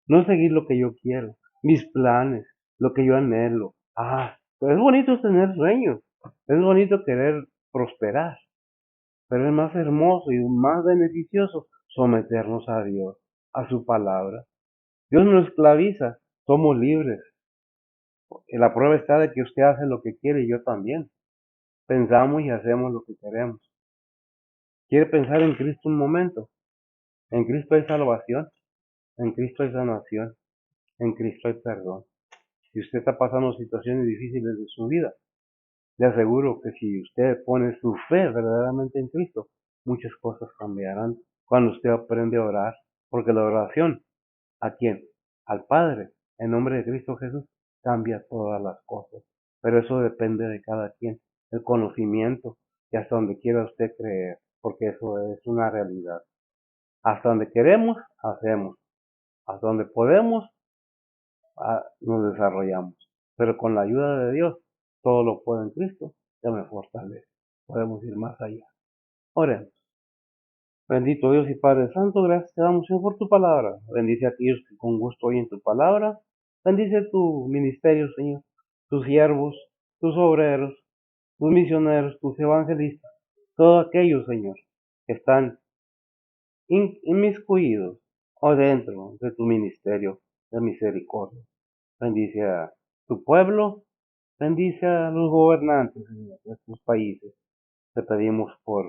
No seguir lo que yo quiero, mis planes, lo que yo anhelo. Es bonito tener sueños, es bonito querer prosperar, pero es más hermoso y más beneficioso someternos a Dios, a su palabra. Dios no esclaviza, somos libres. Y la prueba está de que usted hace lo que quiere y yo también. Pensamos y hacemos lo que queremos. ¿Quiere pensar en Cristo un momento? En Cristo hay salvación, en Cristo hay sanación, en Cristo hay perdón. Si usted está pasando situaciones difíciles de su vida, le aseguro que si usted pone su fe verdaderamente en Cristo, muchas cosas cambiarán cuando usted aprende a orar. Porque la oración, ¿a quién? Al Padre, en nombre de Cristo Jesús, cambia todas las cosas. Pero eso depende de cada quien, el conocimiento y hasta donde quiera usted creer, porque eso es una realidad. Hasta donde queremos, hacemos. Hasta donde podemos, nos desarrollamos. Pero con la ayuda de Dios, todo lo puedo en Cristo, que me fortalece. Podemos ir más allá. Oremos. Bendito Dios y Padre Santo, gracias te damos, Señor, por tu palabra. Bendice a aquellos que con gusto oyen tu palabra. Bendice tu ministerio, Señor, tus siervos, tus obreros, tus misioneros, tus evangelistas, todos aquellos, Señor, que están inmiscuidos o dentro de tu ministerio de misericordia. Bendice a tu pueblo, bendice a los gobernantes, Señor, de estos países. Te pedimos por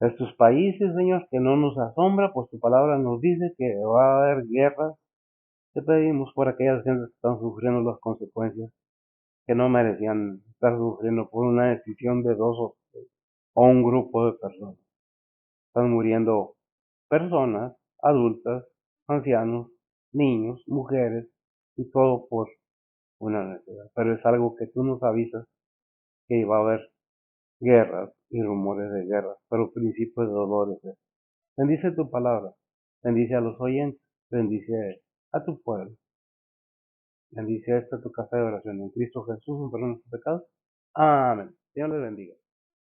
estos países, Señor, que no nos asombra, pues tu palabra nos dice que va a haber guerras. Te pedimos por aquellas gentes que están sufriendo las consecuencias, que no merecían estar sufriendo por una decisión de dos o un grupo de personas. Están muriendo personas, adultas, ancianos, niños, mujeres, y todo por una necesidad. Pero es algo que tú nos avisas que va a haber guerras y rumores de guerras, pero principios de dolores. Bendice tu palabra, bendice a los oyentes, bendice a tu pueblo, bendice a esta tu casa de oración en Cristo Jesús, un perdón de tus pecados. Amén. Dios les bendiga.